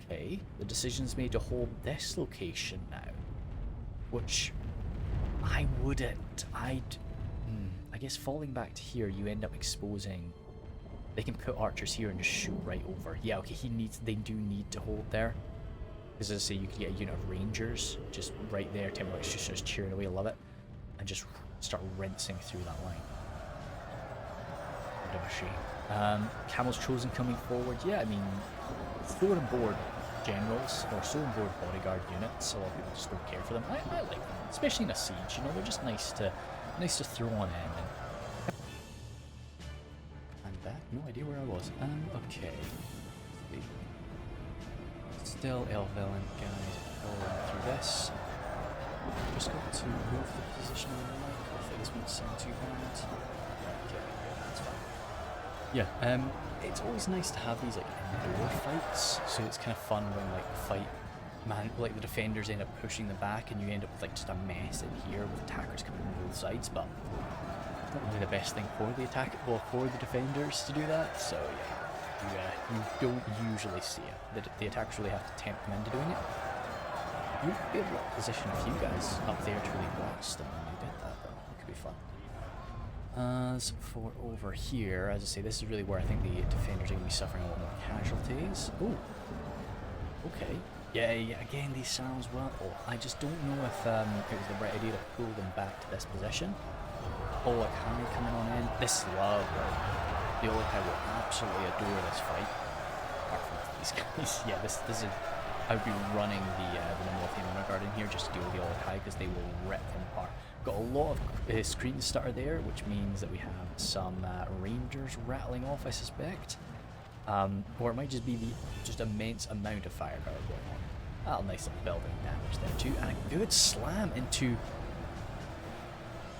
Okay, the decision's made to hold this location now, which I wouldn't. I guess falling back to here, you end up exposing. They can put archers here and just shoot right over. Yeah, okay, they do need to hold there. Because as I say, you could get a unit of rangers just right there. Timberlake's just cheering away, love it. And just start rinsing through that line. Bit of a shame. Camel's Chosen coming forward. Yeah, I mean, throw on board generals or so on board bodyguard units. A lot of people just don't care for them. I like them, especially in a siege. You know, they're just nice to throw on in. And back. No idea where I was. Okay. Still Elven, guys. Going through this. Just got to move the position on the mic. Hopefully this won't sound too bad. Okay, that's fine. Yeah, it's always nice to have these indoor fights, so it's kind of fun when the fight man, like the defenders end up pushing them back, and you end up with like just a mess in here with attackers coming from both sides. But it's not really the best thing for the for the defenders to do that. So yeah, you don't usually see it. The attackers really have to tempt them into doing it. You'd be able to position a few guys up there to really blast them when you did that, though. It could be fun. As for over here, as I say, this is really where I think the defenders are going to be suffering a lot more casualties. Oh, okay. Yeah, again, these sounds well. Oh, I just don't know if it was the right idea to pull them back to this position. Olakai coming on in. This is lovely. The Olakai will absolutely adore this fight. Apart from these guys. Yeah, this is... I would be running the Nemothian Honor Guard in here just to deal with the Olakai because they will rip them apart. Got a lot of screen stutter there, which means that we have some Rangers rattling off, I suspect. Or it might just be the just immense amount of firepower going on. Oh, nice little building damage there too, and a good slam into...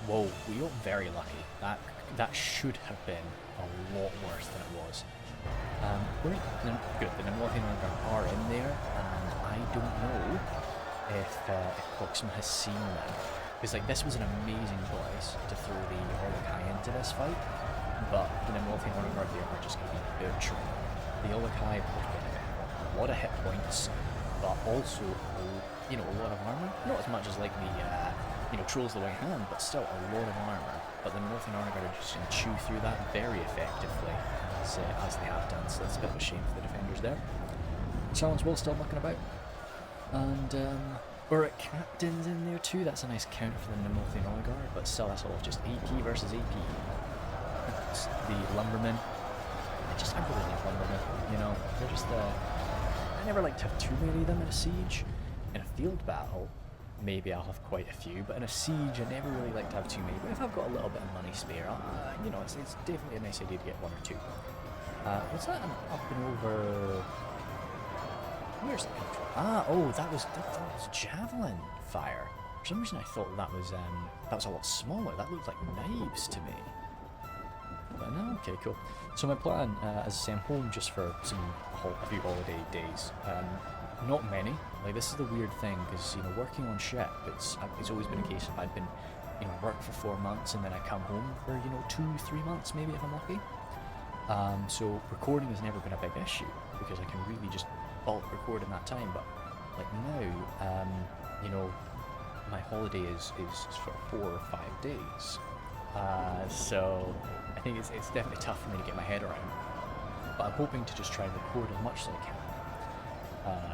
Whoa, we got very lucky. That should have been a lot worse than it was. Good, the Nemothian are in there, and I don't know if Proxima has seen them. Because like this was an amazing choice to throw the Olakai into this fight, but the Nemothian Guard there are just going to be butchering. The Olakai have a lot of hit points, but also a lot of armor. Not as much as like the Trolls of the White Hand, but still a lot of armor. But the Nemothian Guard are just going to chew through that very effectively, as they have done. So that's a bit of a shame for the defenders there. Silence will still mucking about, and we're at captains in there too. That's a nice counter for the Nemothian Guard, but still that's all just AP versus AP. It's the Lumbermen. I really like Lumbermen. They're just I never like to have too many of them in a siege. In a field battle, maybe I'll have quite a few, but in a siege I never really like to have too many. But if I've got a little bit of money spare, it's definitely a nice idea to get one or two. Was that an up and over? Where's that come from? That was javelin fire. For some reason I thought that was a lot smaller. That looked like knives to me. But no, okay, cool. So my plan, as I say, I'm home just for a few holiday days. Not many. Like, this is the weird thing, because working on ship, it's always been a case of I've been work for 4 months and then I come home for 2-3 months maybe if I'm lucky. So recording has never been a big issue because I can really just bulk record in that time. But like now, my holiday is for 4 or 5 days. So I think it's definitely tough for me to get my head around. But I'm hoping to just try and record as much as I can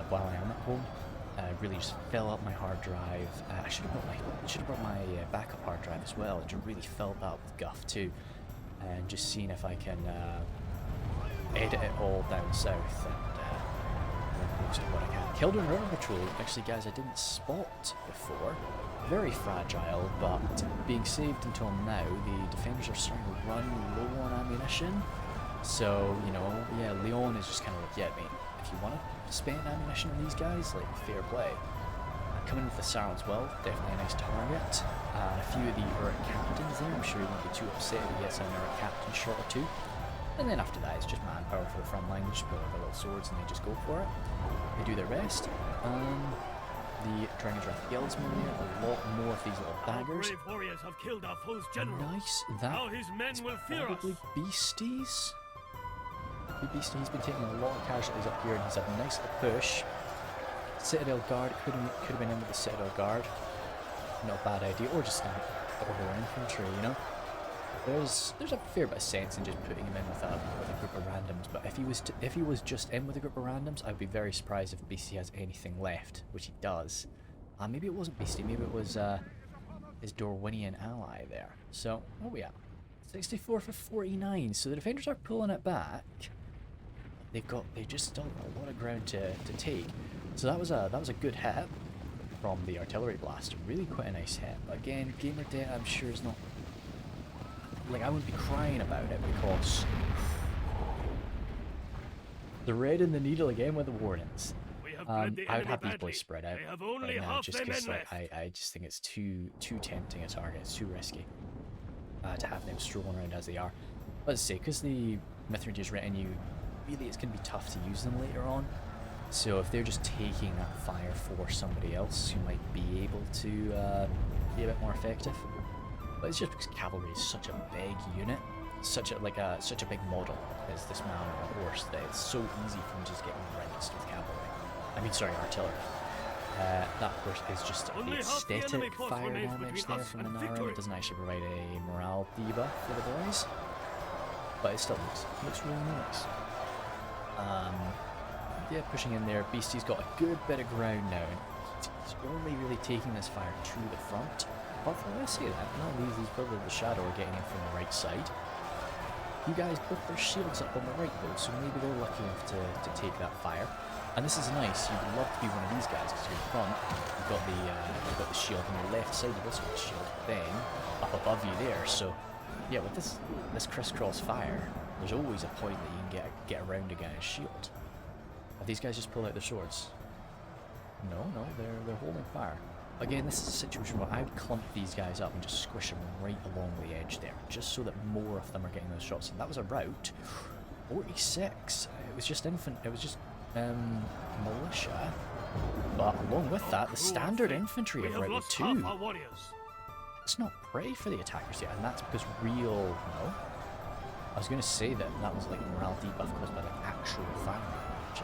while I am at home. Really just fill up my hard drive. I should have brought my backup hard drive as well, and just really fill that up with guff too, and just seeing if I can edit it all down south and post what I can. Kildren River Patrol, actually guys, I didn't spot before. Very fragile, but being saved until now, the defenders are starting to run low on ammunition. So, yeah, Leon is just kind of like, yeah, mate, if you want to spend ammunition on these guys, like, fair play. Coming with the Sauron's well, definitely a nice target. A few of the Uruk captains there, I'm sure he won't be too upset if he gets an Uruk captain shot or two. And then after that, it's just manpower for the front line. They just pull out their little swords and they just go for it. They do their best. The Dragon's Wrath Guildsmen there, a lot more of these little daggers. Brave warriors have killed our foe's general. Nice. That now his men will fear probably us. Beasties. Beastie, he's been taking a lot of casualties up here and he's had a nice little push. Citadel Guard, could have been in with the Citadel Guard. Not a bad idea. Or just order infantry, There's a fair bit of sense in just putting him in with a group of randoms, but if he was just in with a group of randoms, I'd be very surprised if Beastie has anything left, which he does. Maybe it wasn't Beastie, maybe it was his Dorwinion ally there. So what are we at? 64 for 49. So the defenders are pulling it back. They just still got a lot of ground to take. So that was a good hit from the artillery blaster. Really quite a nice hit. But again, gamer data I'm sure is not. Like, I wouldn't be crying about it because the red and the needle again with the warnings. I would have these boys spread out right now just because I just think it's too tempting a target. It's too risky to have them strolling around as they are. Let's say, because the Mithridates retinue, really it's going to be tough to use them later on. So if they're just taking that fire for somebody else who might be able to be a bit more effective. But it's just because cavalry is such a big unit, such a big model as this man on a horse, that it's so easy for him to just get rinsed with cavalry. I mean, sorry, artillery. That, of course, is just the aesthetic fire damage there from the Nara. It doesn't actually provide a morale debuff for the boys, but it still looks really nice. Yeah, pushing in there. Beastie's got a good bit of ground now, and he's only really taking this fire to the front. But when I say that, none of these Brother of the Shadow are getting in from the right side. You guys put their shields up on the right though, so maybe they're lucky enough to take that fire. And this is nice. You'd love to be one of these guys because you're in front. You've got the shield on your left side. You've also got the shield then up above you there. So yeah, with this crisscross fire, there's always a point that you can get around a guy's shield. Have these guys just pulled out their swords? No, they're holding fire. Again, this is a situation where I would clump these guys up and just squish them right along the edge there, just so that more of them are getting those shots. And that was a rout. 46. It was just militia. But along with that, the standard infantry have routed too. Let's not pray for the attackers yet, and that's because no. I was going to say that was like morale debuff caused by the actual fire damage.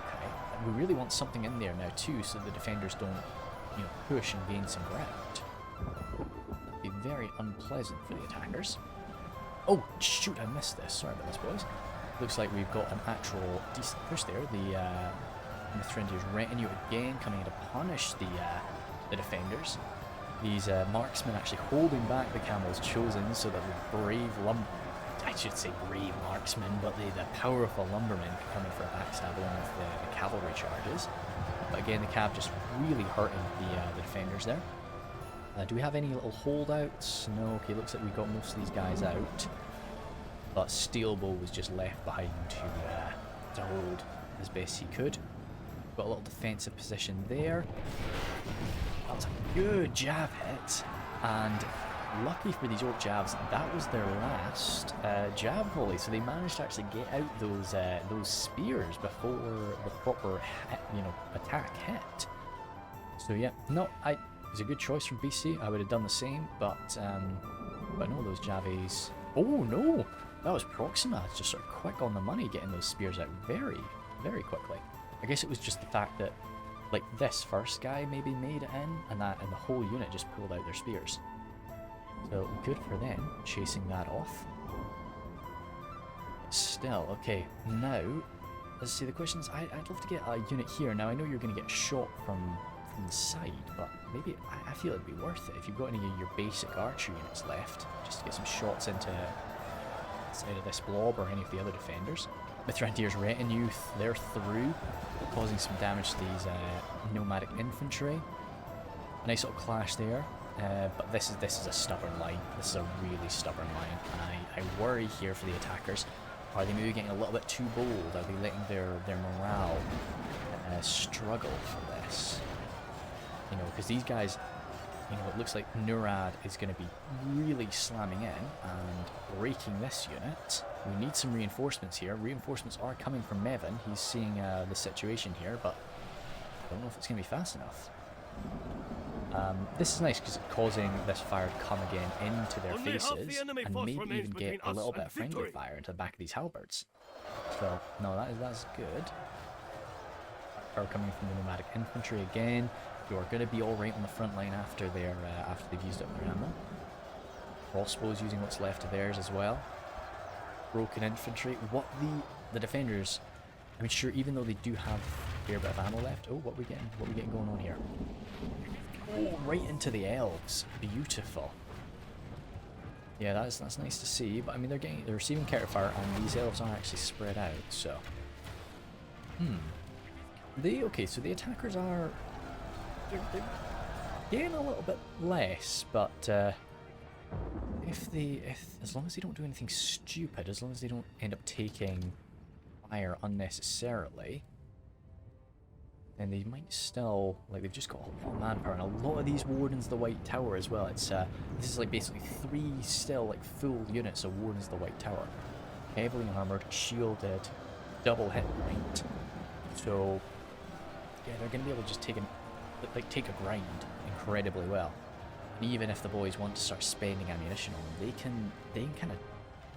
Okay, we really want something in there now too, so the defenders don't, push and gain some ground. That'd be very unpleasant for the attackers. Oh shoot! I missed this. Sorry about this, boys. Looks like we've got an actual decent push there. The Mithrandir's retinue again coming in to punish the defenders. These marksmen actually holding back the camels chosen so that the brave marksmen, but the powerful lumbermen can come in for a backstab along with the cavalry charges. But again, the cav just really hurting the defenders there. Do we have any little holdouts? No. Okay, looks like we got most of these guys out. But Steelbow was just left behind to hold as best he could. Got a little defensive position there. That was a good jab hit, and lucky for these orc jabs, that was their last jab volley. So they managed to actually get out those spears before the proper attack hit. So yeah, no, it was a good choice from BC. I would have done the same, but no, those javies. Oh no, that was Proxima. It's just sort of quick on the money, getting those spears out very, very quickly. I guess it was just the fact that, like, this first guy maybe made it in, and the whole unit just pulled out their spears. So good for them, chasing that off. Still, okay, now, let's see, the question is, I'd love to get a unit here. Now, I know you're going to get shot from the side, but maybe, I feel it'd be worth it if you've got any of your basic archer units left, just to get some shots into this blob or any of the other defenders. Mithrandir's retinue, they're through, causing some damage to these nomadic infantry. A nice little clash there, but this is a stubborn line. This is a really stubborn line, and I worry here for the attackers. Are they maybe getting a little bit too bold? Are they letting their morale struggle for this? Because these guys, it looks like Nurad is going to be really slamming in and breaking this unit. We need some reinforcements here. Reinforcements are coming from Mevin. He's seeing the situation here, but I don't know if it's going to be fast enough. This is nice because it's causing this fire to come again into their faces and maybe even get a little bit of friendly fire into the back of these halberds. So, no, that's good. Fire coming from the nomadic infantry again. Who are going to be all right on the front line after they've used up their ammo. Crossbows using what's left of theirs as well. Broken infantry. What the defenders? I mean, sure, even though they do have a fair bit of ammo left. Oh, what are we getting going on here? Oh, right into the elves. Beautiful. Yeah, that's nice to see. But I mean, they're receiving counter fire, and these elves are actually spread out. So, so the attackers are. They're getting a little bit less, but as long as they don't do anything stupid, as long as they don't end up taking fire unnecessarily, then they might still, like, they've just got a lot of manpower, and a lot of these Wardens of the White Tower as well. It's this is like basically 3 still like full units of Wardens of the White Tower, heavily armored, shielded, double hit point. So yeah, they're going to be able to just take a grind incredibly well. And even if the boys want to start spending ammunition on them, they can kind of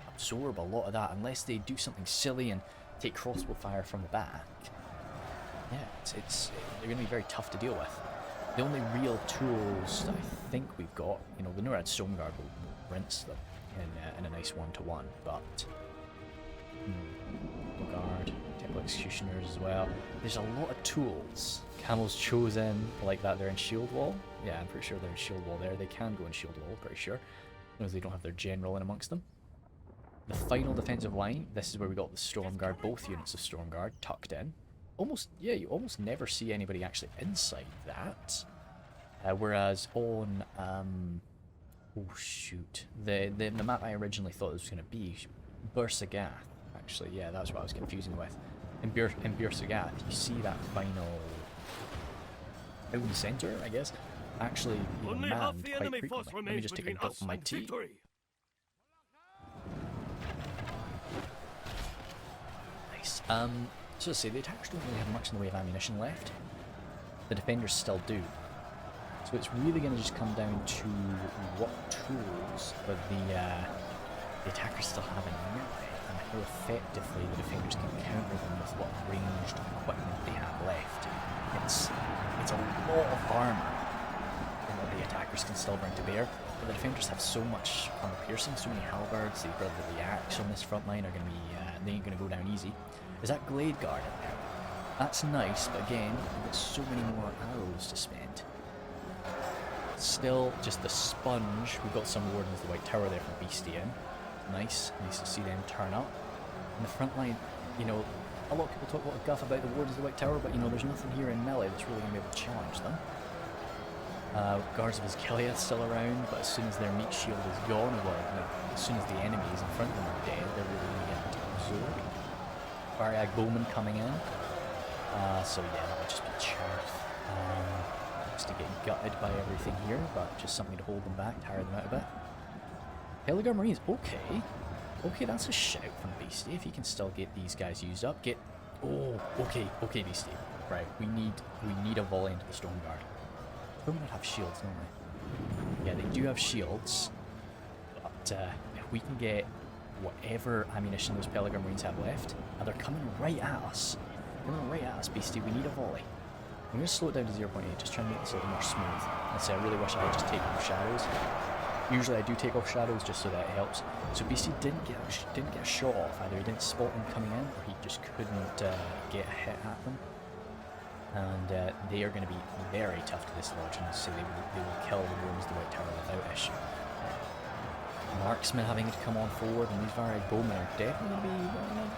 absorb a lot of that unless they do something silly and take crossbow fire from the back. Yeah, they're going to be very tough to deal with. The only real tools that I think we've got, you know, the Norad Stoneguard will rinse them in a nice 1-to-1, but Guard, Temple Executioners as well. There's a lot of tools. Camel's Chosen, like that, they're in Shield Wall. Yeah, I'm pretty sure they're in Shield Wall there. They can go in Shield Wall, pretty sure. As they don't have their general in amongst them. The final defensive line, this is where we got the Stormguard, both units of Stormguard tucked in. Almost, yeah, you almost never see anybody actually inside that. Whereas on, oh shoot, the map I originally thought it was going to be, Bursagath, actually, yeah, that's what I was confusing with. In Bursagath, you see that final town centre, I guess, actually Only manned half the quite enemy frequently. force Let me remains just take a between gulp us of my and tea. victory. Nice. So to say, the attackers don't really have much in the way of ammunition left. The defenders still do. So it's really going to just come down to what tools the attackers still have in melee, and how effectively the defenders can counter them with what ranged equipment they have left. It's a lot of armour that the attackers can still bring to bear, but the defenders have so much armour piercing, so many halberds, the axe on this front line are going to be, they ain't going to go down easy. Is that Glade Guard in there? That's nice, but again, we've got so many more arrows to spend. Still, just the sponge. We've got some Wardens of the White Tower there from Beastie in. Nice to see them turn up. In the front line, you know, a lot of people talk a lot of guff about the Wardens of the White Tower, but you know, there's nothing here in melee that's really going to be able to challenge them. Guards of Iskelia still around, but as soon as their meat shield is gone, well, no, as soon as the enemies in front of them are dead, they're really going to get absorbed. Variag Bowman coming in. So yeah, that would just be chaff. Just to get gutted by everything here, but just something to hold them back, tire them out a bit. Peligar Marines, okay. Okay, that's a shout from Beastie. If he can still get these guys used up, oh, okay, Beastie. Right, we need a volley into the Stormguard. Stormguard have shields, don't they? Yeah, they do have shields, but if we can get whatever ammunition those Peligar Marines have left, and they're coming right at us. Beastie, we need a volley. I'm going to slow it down to 0.8, just try and make this a little more smooth. And say, I really wish I had just taken off shadows. Usually I do take off shadows just so that it helps. So Beastie didn't get a shot off. Either he didn't spot them coming in, or he just couldn't get a hit at them. And they are going to be very tough to dislodge, and so they will kill the Wardens of the White Tower without issue. Marksmen having to come on forward, and these Variag Bowmen are definitely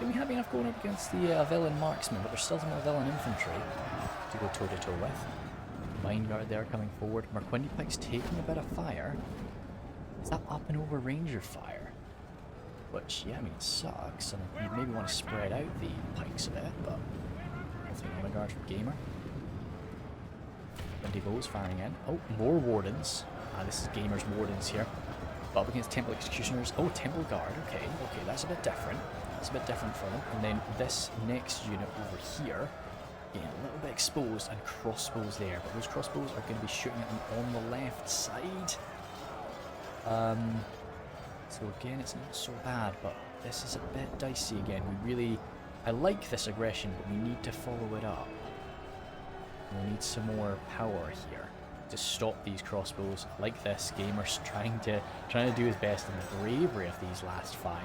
going to be happy enough going up against the villain Marksmen, but there's still some more villain infantry to go toe-to-toe with. Vinegard there coming forward. Marquindi Pike's taking a bit of fire. Is that up and over Ranger fire? Which, yeah, I mean, it sucks, and you maybe want to spread out the pikes a bit, but nothing on a guard from Gamer. 20 bows firing in. Oh, more Wardens. This is Gamer's Wardens here. Up against Temple Executioners. Oh, Temple Guard. Okay, that's a bit different. That's a bit different for them. And then this next unit over here, getting a little bit exposed, and crossbows there. But those crossbows are going to be shooting at them on the left side. So again, it's not so bad, but this is a bit dicey again. I like this aggression, but we need to follow it up. We need some more power here to stop these crossbows like this. Gamer's trying to do his best in the bravery of these last 5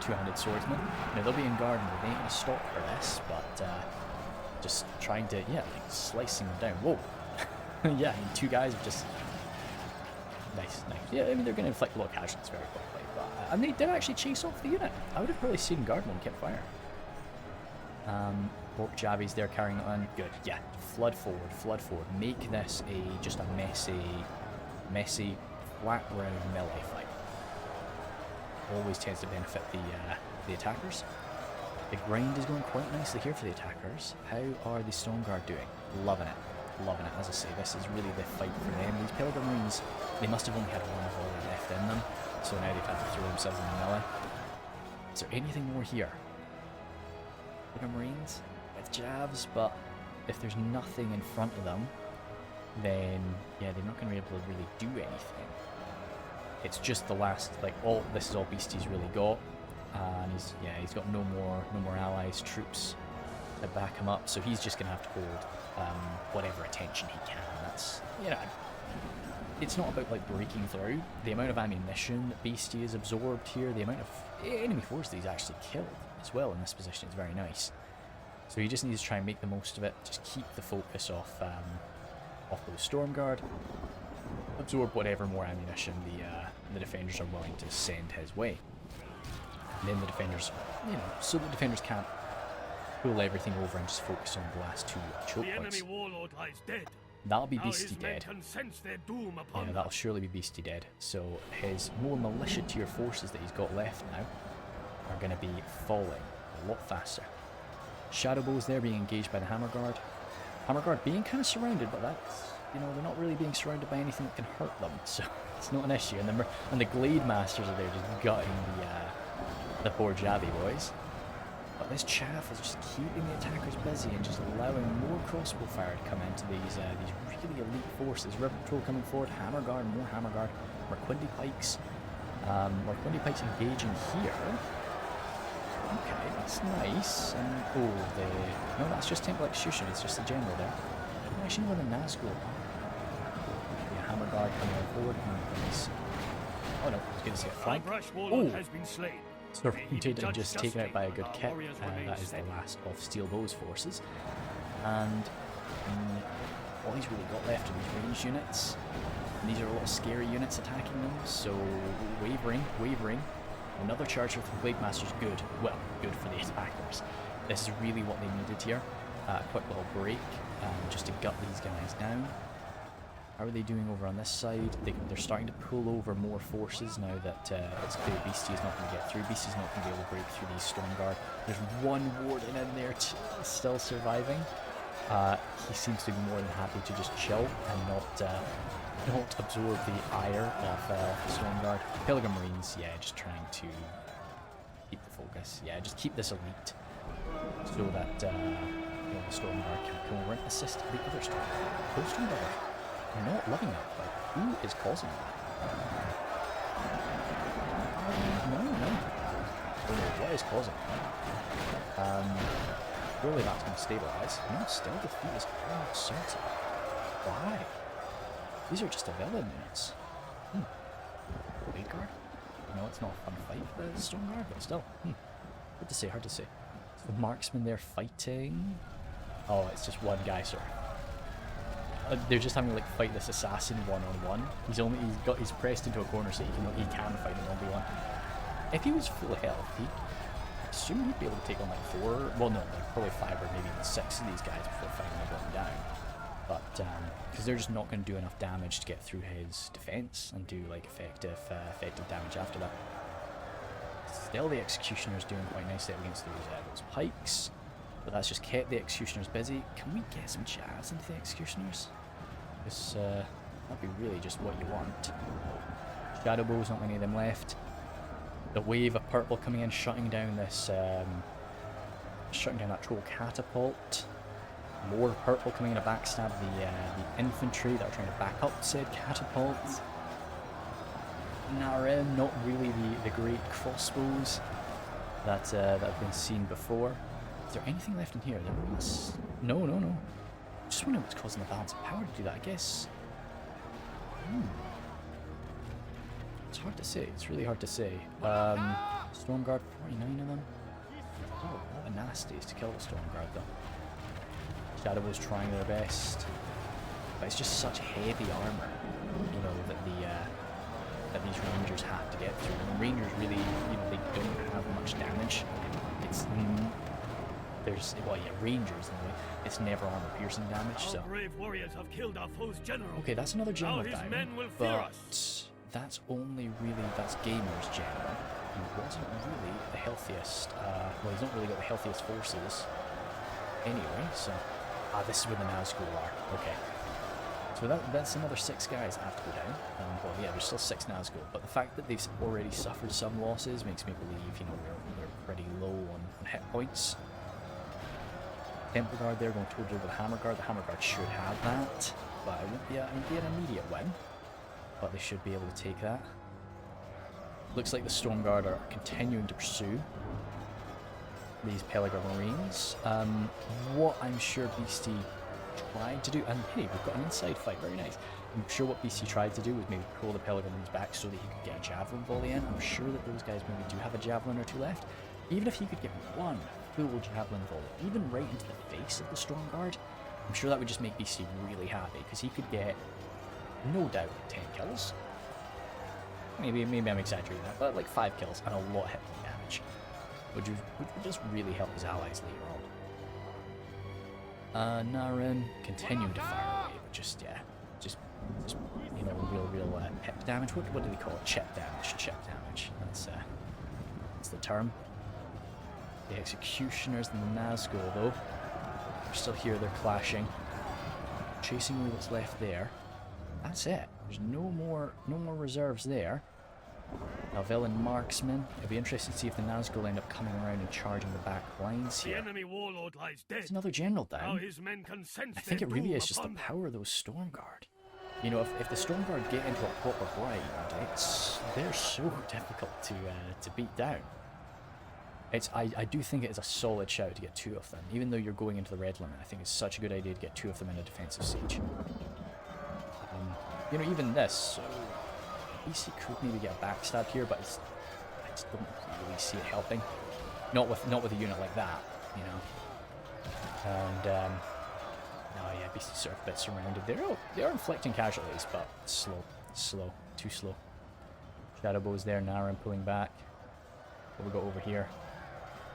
two-handed swordsmen. Now they'll be in guard and they ain't gonna stop for this, but just trying to slicing them down. Whoa. Yeah, I mean, 2 guys have just nice. Yeah, I mean, they're gonna inflict a lot of casualties very quickly, but and they did actually chase off the unit. I would have probably seen guardmen and kept fire. Orc Javi's there carrying on. Good. Yeah. Flood forward. Make this just a messy, flat ground melee fight. Always tends to benefit the attackers. The grind is going quite nicely here for the attackers. How are the Stormguard doing? Loving it. As I say, this is really the fight for them. These Peligar Marines, they must have only had 1 volley left in them, so now they've had to throw themselves in the melee. Is there anything more here? bigger Marines with jabs, but if there's nothing in front of them, then yeah, they're not going to be able to really do anything. It's just the last, like, all this is all Beastie's really got, and he's got no more allies, troops to back him up, so he's just going to have to hold whatever attention he can. That's, you know, it's not about like breaking through. The amount of ammunition that Beastie has absorbed here, the amount of enemy force that he's actually killed as well in this position is very nice. So he just needs to try and make the most of it. Just keep the focus off those Storm Guard. Absorb whatever more ammunition the defenders are willing to send his way. And then the defenders, you know, so the defenders can't pull everything over and just focus on the last two choke The points. enemy warlord lies dead. That'll be Now Beastie his men dead. can sense their doom upon Yeah, that'll surely be Beastie dead. So his more militia tier forces that he's got left now are going to be falling a lot faster. Shadowbows there being engaged by the Hammer Guard. Hammer Guard being kind of surrounded, but that's, you know, they're not really being surrounded by anything that can hurt them, so it's not an issue. And the Glade Masters are there just gutting the poor Jabby boys. But this chaff is just keeping the attackers busy and just allowing more crossbow fire to come into these really elite forces. River Patrol coming forward, Hammer Guard, more Hammer Guard, Merquindi Pikes. Merquindi Pikes engaging here. Okay, that's nice. And no, that's just Temple Execution. It's just the general there. Actually, with a Nazgul. Yeah, Hammer Guard coming on forward. Oh no, I was going to say a flank. Our brash warlord has been slain. Surrounded and just taken out by a good Our kit. warriors remain That is the steady. last of Steelbow's forces. And all he's really got left are these ranged units. And these are a lot of scary units attacking them, so wavering. Another charger from Blade Masters, good. Well, good for the attackers. This is really what they needed here. A quick little break, just to gut these guys down. How are they doing over on this side? They're starting to pull over more forces now that it's clear Beastie is not going to get through. Beastie's not going to be able to break through these Storm Guard. There's one Warden in there still surviving. He seems to be more than happy to just chill and not absorb the ire of the Storm Guard. Pilgrim Marines, yeah, just trying to keep the focus. Yeah, just keep this elite so that the Storm Guard can come over and assist the other Storm Guard. Those Storm Guard are not loving it. Like, who is causing that? No. Oh no, what is causing it? Surely that's going to stabilize. No, still defeat is almost certain. Why? These are just elven units. Blade Guard? No, it's not a fun fight for the Storm Guard, but still. Hard to say. So the marksman there fighting. Oh, it's just one guy, sir. They're just having to like fight this assassin one-on-one. He's pressed into a corner, so he can fight him 1v1. If he was full health, I assume he'd be able to take on like 4. Well, no, like probably 5 or maybe even 6 of these guys before finally going down. But because they're just not going to do enough damage to get through his defense and do like effective damage after that. Still, the Executioner's doing quite nicely against those pikes. But that's just kept the Executioners busy. Can we get some jabs into the Executioners? This that'd be really just what you want. Shadowbows, not many of them left. The wave of purple coming in, shutting down this, shutting down that troll catapult. More purple coming in to backstab the infantry that are trying to back up said catapults. Naren, not really the great crossbows that have been seen before. Is there anything left in here? There must... No. Just wondering what's causing the balance of power to do that, I guess. It's hard to say. It's really hard to say. Storm Guard, 49 of them. Oh, what a nasties to kill the Storm Guard, though. Shadowbows trying their best. But it's just such heavy armor, you know, that that these Rangers have to get through. And Rangers really, you know, they don't have much damage. It's... Rangers anyway. It's never armor piercing damage, so... Our brave warriors have killed our foe's general. Okay, that's another general Now his down, men will fear but us. that's only really... That's Gamer's general. He wasn't really the healthiest... well, he's not really got the healthiest forces anyway, so... this is where the Nazgul are. Okay. So that's another 6 guys that have to go down. Well, yeah, there's still 6 Nazgul, but the fact that they've already suffered some losses makes me believe, you know, they're pretty low on hit points. Temple Guard there going toe-to-toe with the Hammer Guard. The Hammer Guard should have that, but it won't be an immediate win. But they should be able to take that. Looks like the Storm Guard are continuing to pursue these Pellagra Marines. What I'm sure BC tried to do, and hey, we've got an inside fight, very nice. I'm sure what BC tried to do was maybe pull the Pellagra Marines back so that he could get a Javelin volley in. I'm sure that those guys maybe do have a Javelin or two left. Even if he could get one full Javelin volley, even right into the face of the Storm Guard, I'm sure that would just make BC really happy, because he could get, no doubt, 10 kills. Maybe I'm exaggerating that, but like 5 kills and a lot of hit point damage, which would just really help his allies later on. Rhun continuing to fire away, but just you know, real hit damage. What do they call it? Chip damage. Chip damage. That's the term. The Executioners and the Nazgul, though, they're still here. They're clashing, chasing away what's left there. That's it. There's no more reserves there. Now, Villain Marksman. It'll be interesting to see if the Nazgul end up coming around and charging the back lines The here. enemy warlord lies dead. There's another general Now down. his men can sense I think their it really doom is just the upon them. power of those Storm Guard. You know, if the Storm Guard get into a proper grind, they're so difficult to beat down. I do think it is a solid shout to get 2 of them, even though you're going into the red limit. I think it's such a good idea to get 2 of them in a defensive siege. You know, even this, so BC could maybe get a backstab here, but I just don't really see it helping. Not with a unit like that, you know. And no, yeah, BC's sort of a bit surrounded there. Oh, they are inflicting casualties, but slow, too slow. Shadowbow's there, Rhun pulling back. What we got over here?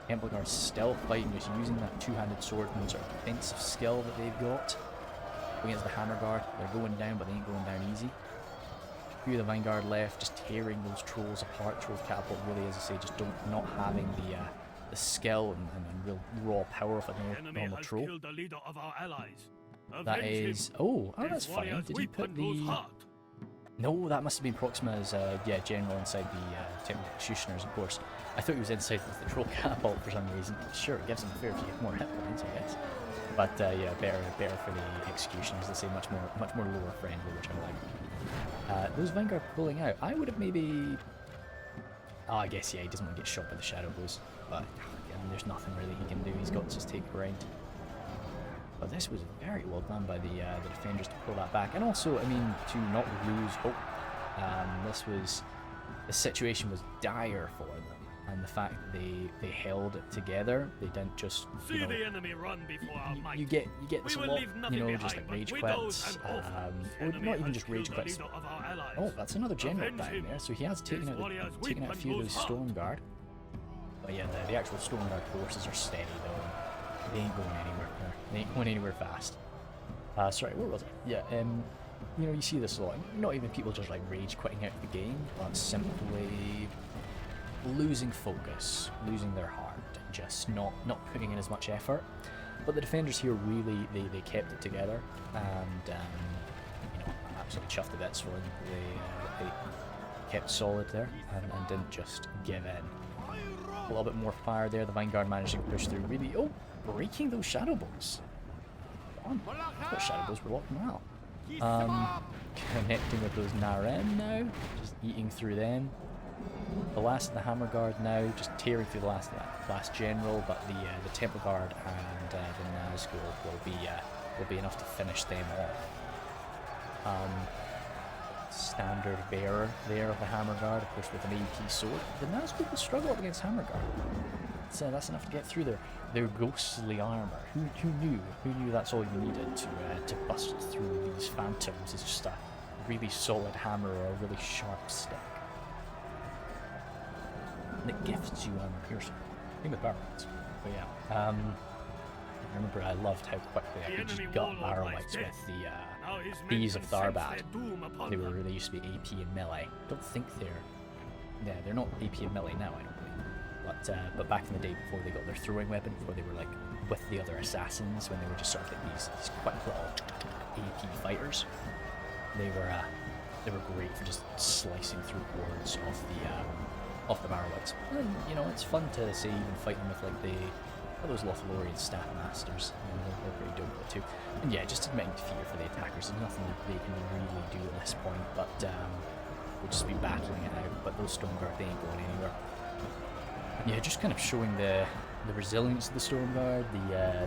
Temple Guard still fighting, just using that two-handed swordsman sort of defensive skill that they've got against the Hammer Guard. They're going down, but they ain't going down easy. A few of the Vanguard left, just tearing those trolls apart. Trolls Catapult really, as I say, just not having the skill and real raw power of a The enemy normal has troll. killed the leader of our allies. That Avenge him. is... Oh, His that's fine. warriors Did he weep put and lose the... heart. No, that must have been Proxima's general inside the Temple Executioners, of course. I thought he was inside with the Troll Catapult for some reason. Sure, it gives him a fair few more hit points, I guess. But yeah, better for the Executioners. They say much more lore friendly, which I like. Those Vanguard pulling out. I would have maybe... Oh, I guess, yeah, he doesn't want to get shot by the Shadow Blows. But again, there's nothing really he can do. He's got to just take ground. But this was very well done by the defenders to pull that back, and also, I mean, to not lose hope. The situation was dire for them, and the fact that they held it together, they didn't just, you See know, the enemy run before our might. you get this a We will lot, leave you nothing know, behind just like but rage widows quits, and orphans. The or enemy not even has just rage killed the quits. leader of our allies. Oh, that's another general Avenge down him. there, so he has taken His out warriors a weep few of and those lose Storm Guard. But yeah, the actual Storm Guard forces are steady though. They ain't going anywhere. They ain't going anywhere fast. Sorry, where was I? Yeah, you know, you see this a lot. Not even people just like rage quitting out the game, but simply losing focus, losing their heart, and just not putting in as much effort. But the defenders here really, they kept it together, and you know, I'm absolutely chuffed to bits for them. They kept solid there and didn't just give in. A little bit more fire there. The Vanguard managed to push through, really, breaking those Shadow Bows. I thought Shadow Bows were locked now. Connecting with those Rhun now, just eating through them. The last of the Hammer Guard now, just tearing through the last of that last general, but the Temple Guard and the Nazgul will be enough to finish them off. Standard bearer there of the Hammer Guard, of course, with an AP sword. The Nazgul will struggle up against Hammer Guard. So that's enough to get through their ghostly armor. Who knew? Who knew that's all you needed to bust through these phantoms? Is just a really solid hammer or a really sharp stick. And it gifts you armor piercing. Same with barrowlights. But yeah, I remember I loved how quickly I could just gut barrowlights with the Bees of Tharbad. They used to be AP and melee. I don't think they're not AP and melee now, I don't believe. But back in the day before they got their throwing weapon, before they were like with the other assassins, when they were just sort of like these quick little AP fighters, they were great for just slicing through boards off the barrowlights. And you know, it's fun to see even fighting with like All those Lothlorien staff masters, they're pretty dope there too. And yeah, just admitting fear for the attackers. There's nothing that they can really do at this point, but we'll just be battling it out. But those Stormguard, they ain't going anywhere. And yeah, just kind of showing the resilience of the Stormguard,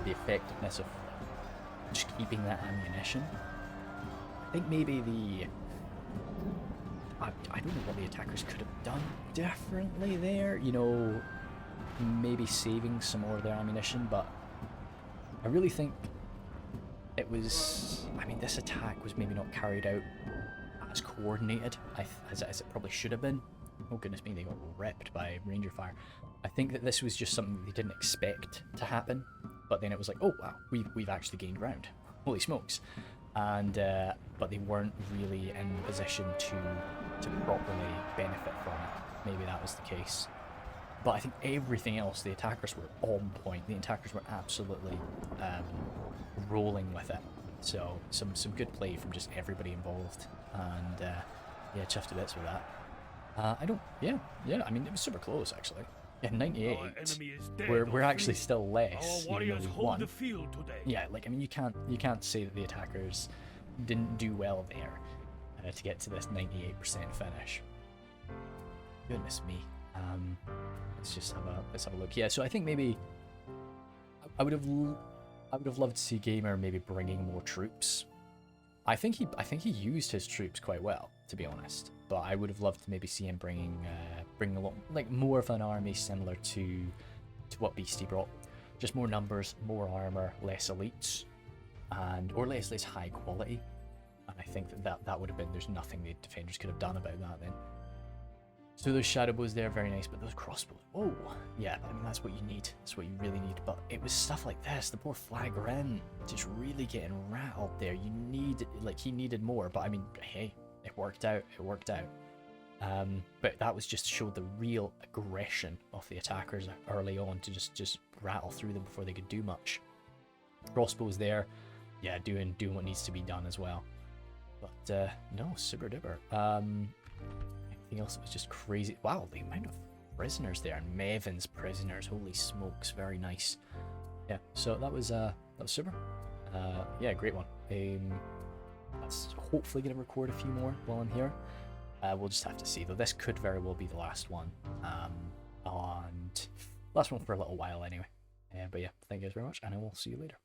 the effectiveness of just keeping that ammunition. I think maybe I don't know what the attackers could have done differently there. You know, maybe saving some more of their ammunition, but I really think it was. I mean, this attack was maybe not carried out as coordinated as it probably should have been. Oh goodness me, they got ripped by ranger fire. I think that this was just something they didn't expect to happen, but then it was like, oh wow, we've actually gained ground. Holy smokes! And but they weren't really in position to properly benefit from it. Maybe that was the case. But I think everything else, the attackers were on point. The attackers were absolutely rolling with it. So some good play from just everybody involved, and yeah, chuffed to bits with that. Yeah. I mean, it was super close actually. Yeah, 98. Our enemy is dead We're or actually fleeing. still less. Our Even though warriors we hold won. the field today. Yeah, like I mean, you can't say that the attackers didn't do well there to get to this 98% finish. Goodness me. Let's have a look. Yeah, so I think maybe I would have loved to see Gamer maybe bringing more troops. I think he used his troops quite well, to be honest. But I would have loved to maybe see him bringing a lot, like more of an army similar to what Beastie brought. Just more numbers, more armor, less elites, or less high quality. And I think that would have been. There's nothing the defenders could have done about that then. So those shadow bows there, very nice, but those crossbows, whoa, yeah, I mean that's what you need. That's what you really need. But it was stuff like this, the poor flag Rhun, just really getting rattled there. You need, like, he needed more, but I mean, hey, it worked out. But that was just showed the real aggression of the attackers early on to just rattle through them before they could do much. Crossbows there, yeah, doing what needs to be done as well. But no, super duper. Anything else that was just crazy? Wow, the amount of prisoners there, and Maven's prisoners, holy smokes, very nice. Yeah, so that was super. Yeah, great one. That's hopefully gonna record a few more while I'm here. We'll just have to see, though. This could very well be the last one, and last one for a little while anyway. But yeah, thank you guys very much, and I will see you later.